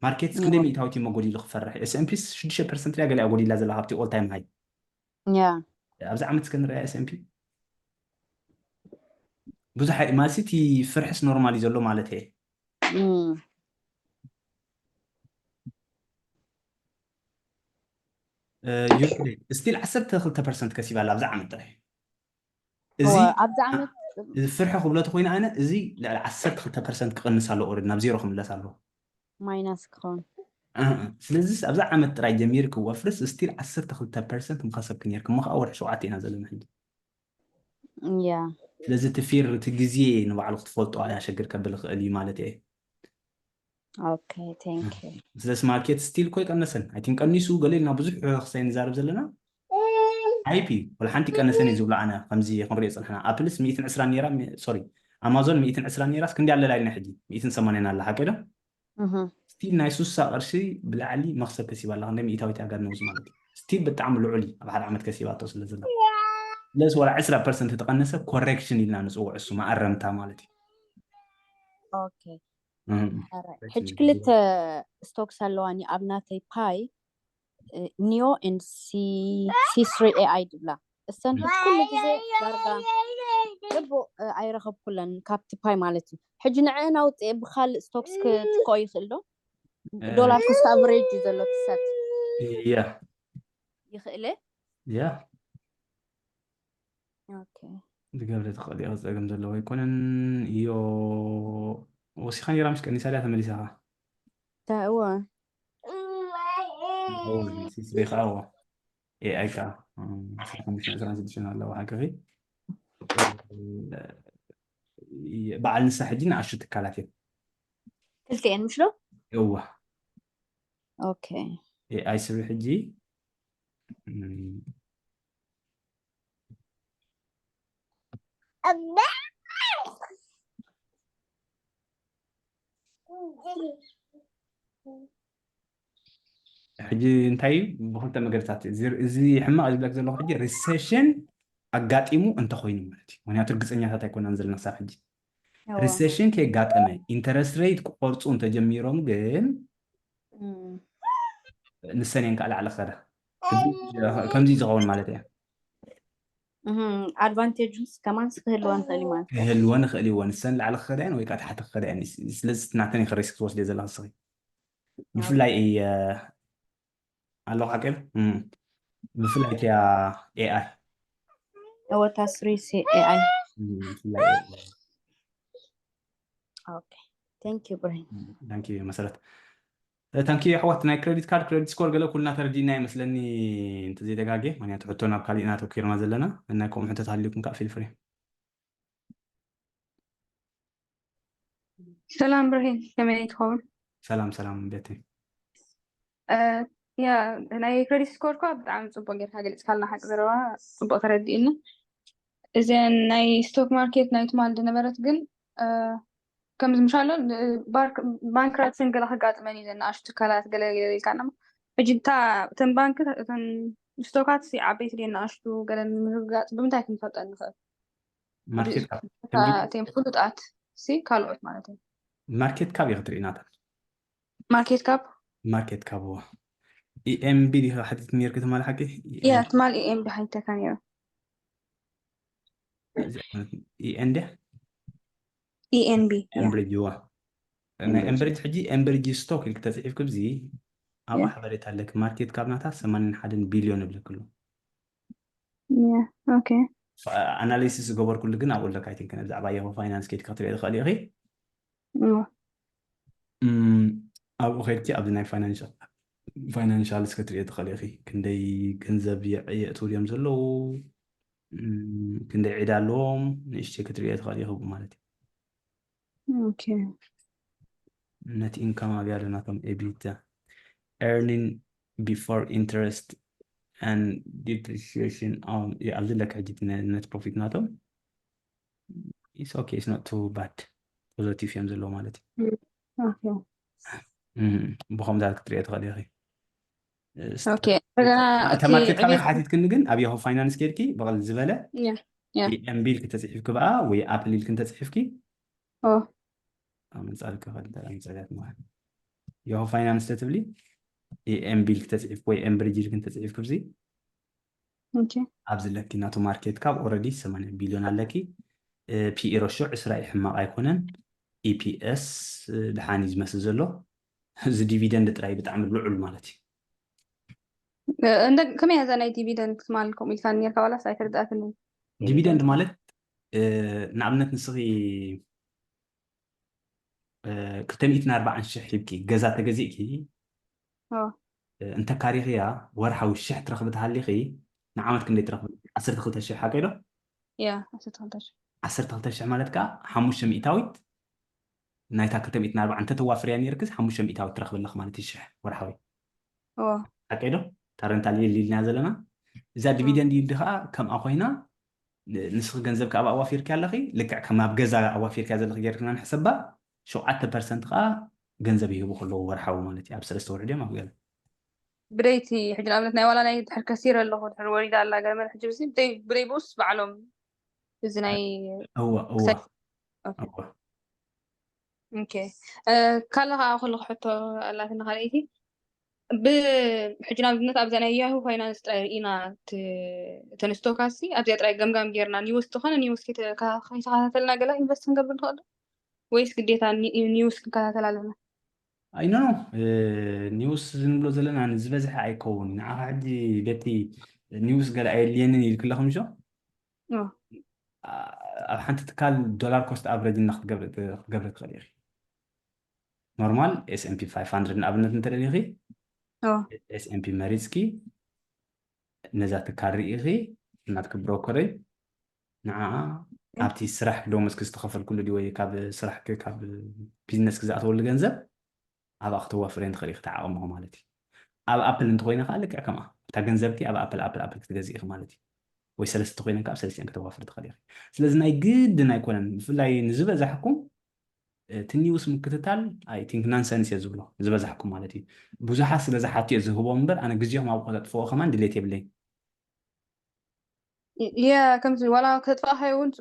S1: ماركت كده ميتاوتي ما قولي له فرح اس ام بي 6% لا قال اقولي لازم هابتي اول تايم هاي ابز عم تسكن رأي اس ام بي بزح ما سيتي فرحس نورمالي زلو مالته يوكلي ستيل 10% كسيب على ابز عم تري
S3: هو ابز عم
S1: الفرحه قبلته خوينا انا ازي لا 10% كقنس له اوريد ناب زيرو خملس له
S3: ماينس كون
S1: سلازي ابز عم تري جميرك وفرس ستيل 10% مخسب كنيرك ما اول شوعتينا زلنا حد
S3: يا
S1: لازم تفير تجزيه نبع الخطفلتو على شجر كبل خالي مالتي
S3: اوكي ثانك يو
S1: زس ماركت ستيل كويك أنسن I think أنيسو قليلنا بزح خسين زارب زلنا اي بي ولا حنتي كأنسن يزول أنا خمزية خمرية صلحنا أبلس 120 نيرة سوري أمازون 120 نيرة سكندي على لاين حدي 180 على حكذا ستيل نايسوس سعر شيء بالعلي مخسر كسيب الله عندما يتاوي تاجر نوز مالتي ستيل بتعمل علي بعد عملت كسيبات توصل لزلنا ليش ولا 10% تتقنسه كوركشن اللي نسوي عسو ما أرمتها مالتي
S3: اوكي حج كلت ستوكس هلواني أبناتي باي نيو إن سي 3 AI دبلا السنة كل جزء درجة جبوا أي رغب كلن كابتي باي مالتي حج نعينا وبخال ستوكس كويس له دولار كوست أفريج زلوا تسات
S1: يا
S3: يخيله
S1: يا
S3: اوكي
S1: دقيقة تخلي أصدق جمد الله يكون يو وسيخان يرامش كأني سالها ثمانية ساعة
S3: تاوا
S1: هو سيس بيخاوة إيه أيكا سيخان مش نقدر نزيد شنو الله وهكذا بعد نسحجين عشرة كالاتين
S3: قلتين مش له
S1: هو
S3: اوكي
S1: إيه أي سبي حجي حجي انتي بخلت مقرتات زي حما قال لك زلو حجي ريسيشن اغاطيمو انت خوين مالتي ونياتو غصنياتا تايكون انزل نسا حجي ريسيشن كي غاطمه انترست ريت قرصو انت جميروم ግን نسنين قال على خره كمزي زغون مالتي
S3: ادفانتجز كمان سهلوان خليمان
S1: هلوان خليوان السن على خدان وي كات حتى خدان سلز نعتني خريسك توصل دي زلها صغير بفلاي اي الله حكم بفلاي يا اي
S3: هو تسريسي AI اوكي ثانك يو ابراهيم
S1: ثانك يو مسألة ثانك يو حواتنا كريدت سكور قالوا كلنا تردينا مثلني انت زي دقاقي يعني تحطونا بكالينا توكير ما زلنا انكم حتى تهليكم كافي الفري
S9: سلام إبراهيم كمان يتخون
S1: سلام بيتي
S9: يا هنا كريدت سكور كو بتعمل صبغ غير حاجة إسكالنا حاجة ذروا صبغ تردينا إذن ناي ستوك ماركت ناي تمال دنبرت جن كم مش عارف بانكرات سنجل حاجات ماني لأن أشتري كلات قليل كانوا فجدتا تن بانك تن ستوكات سي عبيت لي إن أشتري قليل مجرد بمتى كنت فات أنها
S1: ماركت كاب
S9: تيم فلوتات سي كالوت مالتي
S1: ماركت كاب يغتري ناتن
S9: ماركت كاب
S1: هو اي ام بي دي حدث مير كده مال حكي
S9: يا تمال اي ام بحيث كان يا
S1: اي ان ده
S9: اي ان بي
S1: امبريدج هو انا امبريدج حجي امبريدج ستوك اللي كتسعيف كبزي او حبريت لك ماركت كاب ناتا 81 بليون بلا كله
S9: يا اوكي
S1: أناليسيس جبر كل جن أقول لك هاي كنا بزعبا يهو فاينانس كيت كتير يدخل يخي أو خيرتي أبدنا فاينانشال سكتير يدخل يخي كندي كنزب يأتوا اليوم زلوا كندي عدالهم نشتي كتير يدخل يخو مالتي
S3: اوكي
S1: net income أبيعلنا كم EBITDA earning before interest and depreciation يقلل لك عدة net profit ناتهم it's okay it's not too bad positive يوم زلوا مالتي
S3: اوكي
S1: بخم ذلك كتير يدخل يخي
S3: اوكي انا
S1: أنت ماركت كامي حاتي كنجن أبي هو فاينانس كيركي بغل زبالة
S3: يا
S1: أمبيل كنت تسحبك بقى ويا أبل كنت تسحبكي
S3: اه
S1: من سألك هذا مسألة مهم يا هو فاينانس تتبلي أمبيل كنت تسحبك ويا أمبريجي كنت تسحبك بزي
S3: اوكي
S1: أبزل لك ناتو ماركت كاب أوردي 8 بليون علىكي بي إيرو شو إسرائيل حما أيقونن EPS دحانيز مسزلو ز ديفيدند تراي بتعمل لعل مالتي
S9: عندك كم هذا ناي ديفيدند مالكم إلكان يركا ولا سايتر داتن
S1: ديفيدند مالت نعملت نسخي كتميتنا 4 شح يبكي جزات تجزيكي انت كاريخيا ورحة والشح ترخبتها اللي خي نعمت كندي ترخبت 10 شح حكيلو
S9: يا 13
S1: 10 شح مالتك حموش مئتاويت نايتا كتميتنا 4 انت توافر يركز حموش مئتاويت ترخب لك مالتي الشح ورحوي حكيلو ترى اللي نازلنا إذا ديفيدند يدها كم أخوينا نسخ جنزب كأبا أوافير كاللخي لك كما بجزا أوافير كذا اللي غيرنا نحسبها شو 10% خا جنزب يهبو كله ورحوا مالتي أبصر استوري ما بقول
S9: بريتي حجر أمنتنا ولا ناي تحر كثير اللي هو تحر وريد على قال من حجر بس بري بوس بعلم زناي
S1: هو
S9: اوكي كلها أخلق حتى الله تنخليتي بحجنا بنت أبزنا إياه فاينانس تراينا تنستوكاسي أبزي تراي جم جيرنا نيوز تخنا نيوز كده كخيس هذا قلا إنفستن قبل هذا ويس قديتا نيوز كذا تلالنا
S1: أي نو نيوز زنبلو زلنا عن زبزح أيكون نعرف عندي بيتي نيوز قال أيليني كلهم شو أحنت تكال دولار كوست أفريج ناخد قبل خليخي نورمال S&P 500 أبنت نتريخي S&P ماريسكي نزات كاريخي ناتك بروكري نعم أبتي سرح لو مسك استخفل كل دي ويا كاب سرح كاب بيزنس كذا أطول الجنزب أبى أخطوه فريند خليك تعاون مالتي أبى أبل أنت خوينا خالك كمان تجنزبتي أبى أبل تجزي مالتي ويسلست خوينا كاب سلستين كتوه فريند خليك سلزنا يجد نايكون في لا ينزب زحكم تنيوس مكتتال I think nonsense يزبله زب زحكم مالتي بزح سلزحاتي يزهبوا منبر أنا جزيهم أبغى فوق كمان دليت يبلي
S9: يا كم ولا كتفاحي وانت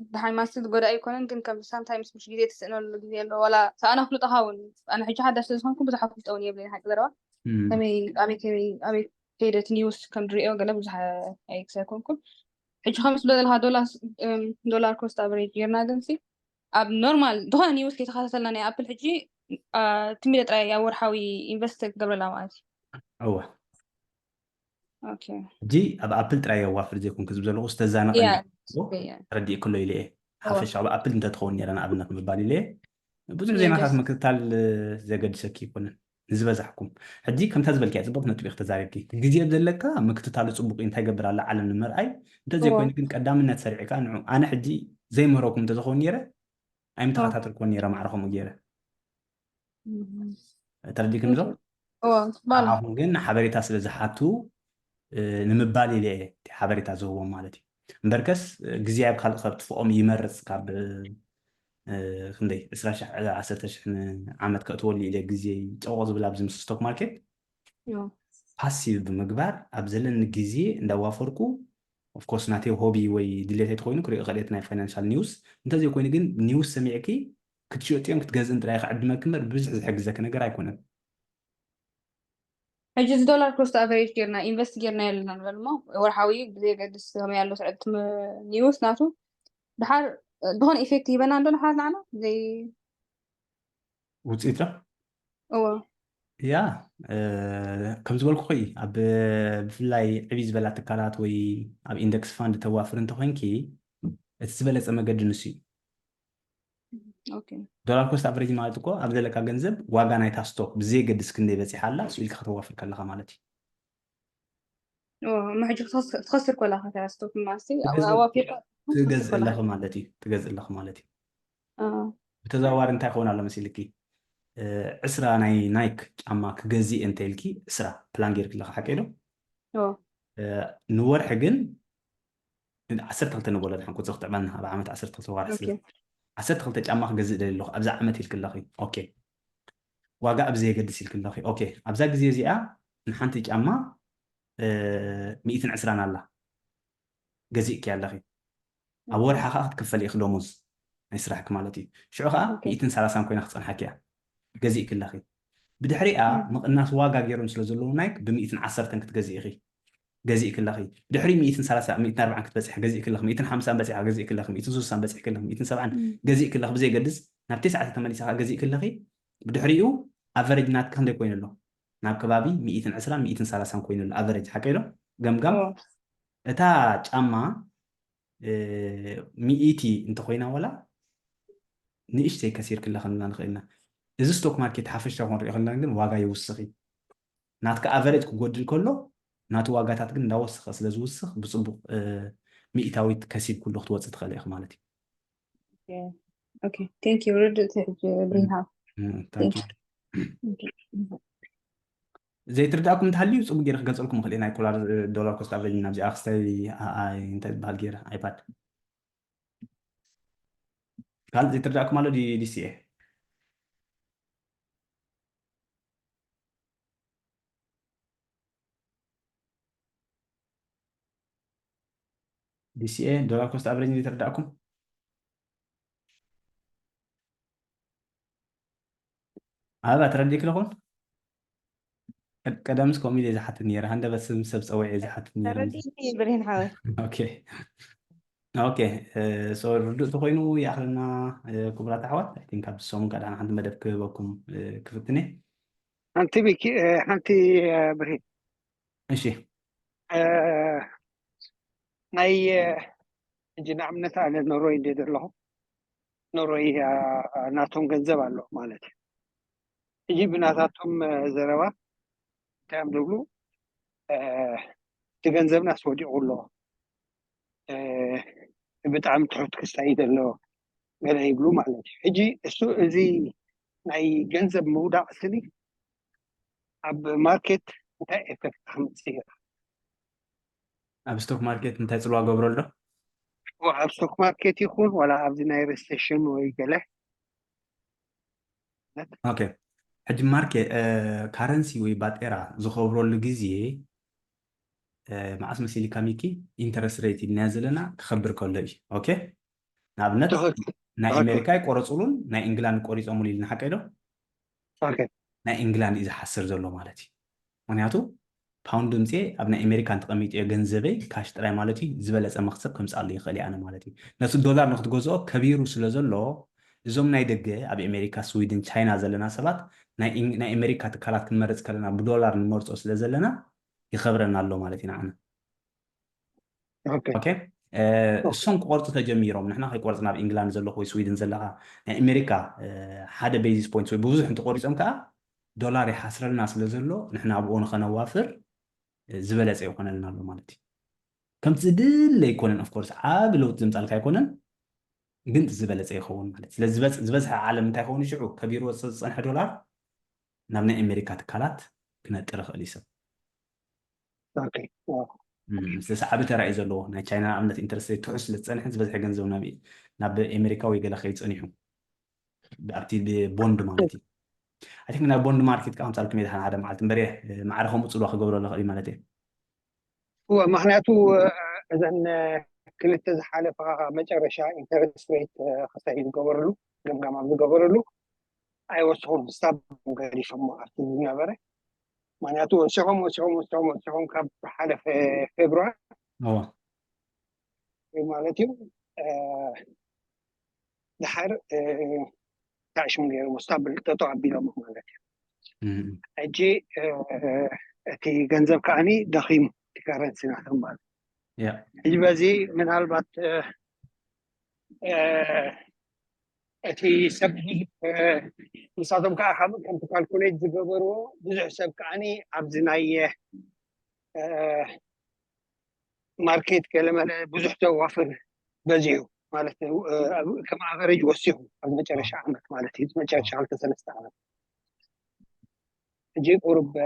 S9: دحين ما استد قد أيكون يمكن كم sometimes مش جديد تسأله اللي ولا فأنا أخلط أحاول أنا حاجة حدا أشتغلكم بس أحاول توني يبلي هاي قدرة أمي كيدة نيوز كم دري أو قلب بس هاي كسيكونكم حاجة 5 دولار كوست أفريج يرنا جنسي أب نورمال دخل نيوز كي تخصص لنا أبل حجي تميلت رأي أول حاوي إنفست قبل لا ماتي أوكي
S1: جي أبل ترى يوافر زيكم كذب زلوا استزانا قلبي ردي كله إليه حافش على أبل أنت تخوني أنا أبنك مبالي ليه بزر زي ما خاص مكتال زي قد شكي كنا زبز حكم هدي كم تزبل كي زبط نتبي اختزاريكي جدي أبدل لك مكتال صبق إنت جبر على علم المرأي أنت زي كون يمكن قدام الناس سريع كان أنا حدي زي ما روكم تزخون يرى أي متى تتركون يرى معرفهم مجيرة تردي كم زو ممكن حبريتها سلزحاتو نمبالي ليه حبريتها زهو مالتي مبركس جزياب خلقت فوقهم يمرس كاب خندي إسراش على 10 عامت كأتولي إلى جزية جواز بلابز مس ستوك ماركت باسيف بمقبار أبزلن الجزية ندوافركو of course ناتي هوبي ويدليتي تخوينو كري غليتنا فاينانشال نيوز انت زي كوين جن نيوز سميعكي كتشوتيهم كتجازن ترايخ عد ما كمر بزح حق زك نقرا يكون
S9: حجز دولار كوست أفريج جيرنا إنفست جيرنا يلنا نبلمو ورحاوي بزي قدس هم يالو سعدت نيوز ناتو بحر دهون إفكتي بنا عندنا حال معنا زي
S1: وتصيتها يا كم زبالكو خي أب بفلاي عبيز بلا تكالات وي أب إندكس فاند توافر انت خوينكي تسبلت أما قد نسي
S9: اوكي
S1: دولار كوست افريج مالتكو أب ذلك جنزب واقع نايتا ستوك بزي قد سكندي بس حالا سويلك خطوافر كلها مالتي
S9: ما حاجة تخسر كل خاطر ستوك ماسي او
S1: تجزء
S9: اوافر
S1: تجزء
S9: كل
S1: لخ مالتي تجزء لخ مالتي
S9: اه
S1: بتزاوار انت خون على مسيلكي اسرا نايك اما كجزي انت لكي اسرا بلانجير كلها حكيلو
S9: اه
S1: نور حقن 10 نقول لك كنت زغت عملنا بعمل 10 صور حسب
S9: اوكي
S1: 10 ጫማ ክገዝእ ደሊ ኣለኹ ኣብዛ ዓመት ኢልክ ኣለኺ ኦኬ ዋጋ ኣብዚ የገድስ ኢልክ ኣለኺ ኦኬ ኣብዛ ግዜ እዚኣ ንሓንቲ ጫማ 120 ኣላ ገዚእክ ኣለኺ ኣብ ወርሓ ከዓ ክትክፈል ኢኽ ደሞዝ ናይ ስራሕክ ማለት እዩ ሽዑ ከዓ 130 ኮይና ክፀንሐክ እያ ገዚእክ ኣለኺ ብድሕሪኣ ምቕናስ ዋጋ ገይሮም ስለ ዘለዉ ናይክ ብ110 ክትገዝእ ኢኺ ገዚእክ ኣለኺ ድሕሪ 130 140 ክትበፅሕ ገዚእክ ኣለኺ 150 በፂሕካ ገዚእክ ኣለኺ 160 በፂሕክ ኣለኺ 170 ገዚእክ ኣለኺ ብዘይገድስ ናብ 9 ተመሊስካ ገዚእክ ኣለኺ ብድሕሪኡ ኣቨሬጅ ናትካ ክንደይ ኮይኑ ኣሎ ናብ ከባቢ 120 130 ኮይኑ ኣሎ ኣቨሬጅ ሓቀይዶ ገምጋም እታ ጫማ ሚኢቲ እንተኮይና ወላ ንእሽተይ ከሲርክ ኣለኻ ንብላ ንኽእልና እዚ ስቶክ ማርኬት ሓፈሻ ክንሪኦ ከለና ግን ዋጋ ይውስኽ እዩ ናትካ ኣቨሬጅ ክጎድል ከሎ ናቱ ዋጋታት ግን እንዳወስኸ ስለ ዝውስኽ ብፅቡቅ ሚእታዊት ከሲብ ኩሉ ክትወፅእ ትኽእል ኢኻ ማለት እዩ
S9: ኦኬ ቴንክ ዩ ردت بريها
S1: ዘይትርዳእኩም እንተሃልዩ ፅቡቅ ጌረ ክገልፀልኩም ንኽእል ናይ ዶላር ኮስት ኣቨሬጅ ናብዚኣ ክስታይ እንታይ ዝበሃል ጌረ ኣይፓድ ካልእ ዘይትርዳእኩም ኣሎ ዲሲኤ DCA دولار كوست افريج اللي تردأكم هذا ترديك لكم قدامس كوميدي إذا حتى نيرة هندا بس مسبس أوعي إذا حتى نيرة
S10: ترديني برهن حاول
S1: اوكي سو ردو تخوينو يا أخلنا كبرات حوات I think أبس سوم قاعد أنا عند مدف كبكم كفتني
S11: أنت بك أنت برهن
S1: إيشي
S11: ناي جنا عملنا على نروي دير له نروي ناتهم جنزب له مالتي يجيب ناتهم زروا كام دولو تجنزب ناس ودي الله بتعم تحط كسعيد له قال يقولوا مالتي يجي السوق زي ناي جنزب مودع سني أب ماركت نتاع إفكت خمسية
S1: أب ستوك ماركت نتاع تلوا قبرول ده
S11: وعب ستوك ماركت يكون ولا عب ديناي ريستيشن ويقله
S1: اوكي حجم ماركت كارنسي ويباتيرا زخبرول لجزيه مع اسم سيلي كاميكي انترست ريت نازلنا كخبر كله اوكي نابنت نا امريكا يقرصولون نا انجلاند قريصوم ليلنا حقيدو
S11: اوكي
S1: نا انجلاند اذا حسر زلو مالتي معناتو باوند دمسي ابنا امريكا تقميط ገንዘበይ ካሽ ጥራይ ማለቲ ዝበለጸ መክሰብ ከምጻለ ይኽእል ያነ ማለቲ ነሱ ዶላር ንክትገዝኦ ከቢሩ ስለ ዘሎ እዞም ናይ ደገ ኣብ ኣሜሪካ ስዊድን ቻይና ዘለና ሰባት ናይ ኣሜሪካ ትካላት ክንመርጽ ከለና ብዶላር ንመርጾ ስለ ዘለና ይኸብረና ኣሎ ማለት ኢና ኣነ ኦኬ እሶም ክቆርፁ ተጀሚሮም ንሕና ከይቆርፅና ኣብ ኢንግላንድ ዘለኹ ወይ ስዊድን ዘለኻ ናይ ኣሜሪካ ሓደ ቤዚስ ፖይንት ወይ ብዙሕ እንትቆሪፆም ከዓ ዶላር ይሓስረልና ስለ ዘሎ ንሕና ኣብኡ ንኸነዋፍር ዝበለፀ ይኮነልና ኣሎ ማለት እዩ ከምቲ ዝድለ ይኮነን ኦፍኮርስ ዓብ ለውጢ ዝምፃልካ ኣይኮነን ግን ዝበለፀ ይኸውን ማለት ስለዚ ዝበዝሐ ዓለም እንታይ ይኸውን ሽዑ ከቢሩ ወፅእ ዝፀንሐ ዶላር ናብ ናይ ኣሜሪካ ትካላት ክነጥር ይኽእል እዩ ሰብ ዝተሰዓበ ተራእዩ ዘለዎ ናይ ቻይና ኣብነት ኢንተረስት ሬት ትሑስ ስለ ዝፀንሐ ዝበዝሐ ገንዘብ ናብ ኣሜሪካ ወይ ገለ ከይፀኒሑ ኣብቲ ቦንድ ማለት እዩ I think na bond market كم صار كمية هذا معلت مبريه معرفهم تصلوا خجبروا ولا خلي مالتين
S11: هو معناته إذا كنت حالة مجرشة interest rate خسائر جبرلو جم جبرلو I was home stop قالي شو ما أعرفين بره معناته شهم كاب حالة في فبراير معناته دحر تعيش من غير مستقبل تطلع بلا معناته اجي اتي جنزب كاني دخيم كارنسي ناتهم بعد اجي بزي من هالبات اتي سبي نصادم كا خم كم كالكوليت زغبرو بزح سب كاني ابزناي ماركت كلمه بزح توافر بزيو مالته كما افريج وسيو المجرش عامك مالتي مجرش على 3 سنوات اجي قرب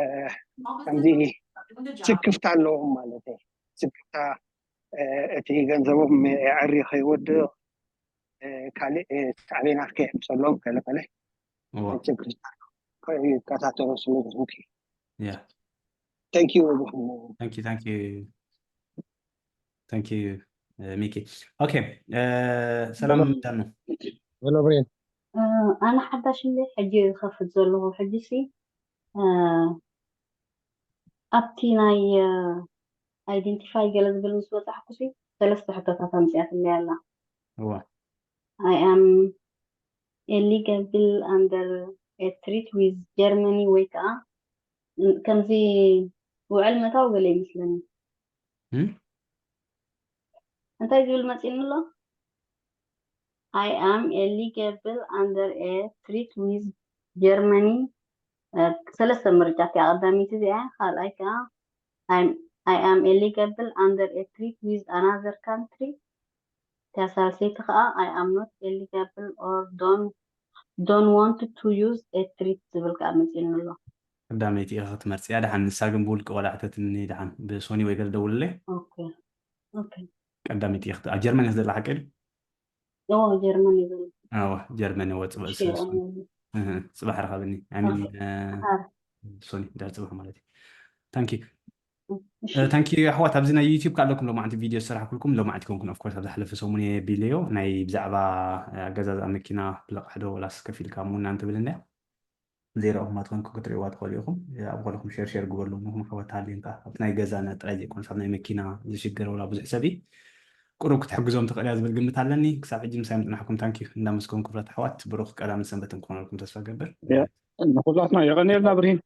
S11: عندي سكفت عليهم مالتي سكفت اتي ገንዘቦም يعري خيود كالي تعبين افكي بصلهم كلا كلا سكفت كاتاتو سلوك اوكي ثانك يو
S1: ثانك يو ميكي اوكي سلام دانو
S5: ولا برين
S3: أنا حداش اللي حجي خفت زلو حجي سي أبتي ناي identify جلس بلوس وتحكسي 3 حتات أمسيات اللي هلا
S1: هو
S3: I am illegal under a treaty with Germany ويكا كم زي وعلمة وقلي مثلني أنت يقول ما تقول له I am illegal under a treaty with Germany 3 مرجعتي قدامي تزي قال I am illegal under a treaty with another country. I am not illegal or don't want to use a treaty بالكامل إنه الله.
S1: قدامي أخذت مرسي هذا عن الساقم بولك ولا حتى عن بسوني ويقدر دول لي.
S3: أوكي.
S1: قدامي أخذت جرماني هذا الحكي.
S3: جرماني ذل.
S1: جرماني واتبع صباح رخابني يعني سوني دار صباح مالتي. ثانك يو احوات ابزنا يوتيوب قال لكم لو ما عندي فيديو الصراحه كلكم لو ما عندكم اوف كورس حلف سوموني بيليو ناي بزعبه غزاز مكينه بلقحدو ولا سكفيل كامون انت بلنا زيرو ما تكون كتريوات خليكم ابغى لكم شير قبل لهم خوات هالين كا ناي غزانا طراي يكون صابنا مكينه زشجر ولا بزح سبي قروك تحجزهم تقريبا بالقمت علني كساف حجي مسايم نحكم ثانك يو نامسكم كفرات احوات بروخ قدام سنبتكم كون لكم تسفى قبل
S2: نقولاتنا يغني لنا برهين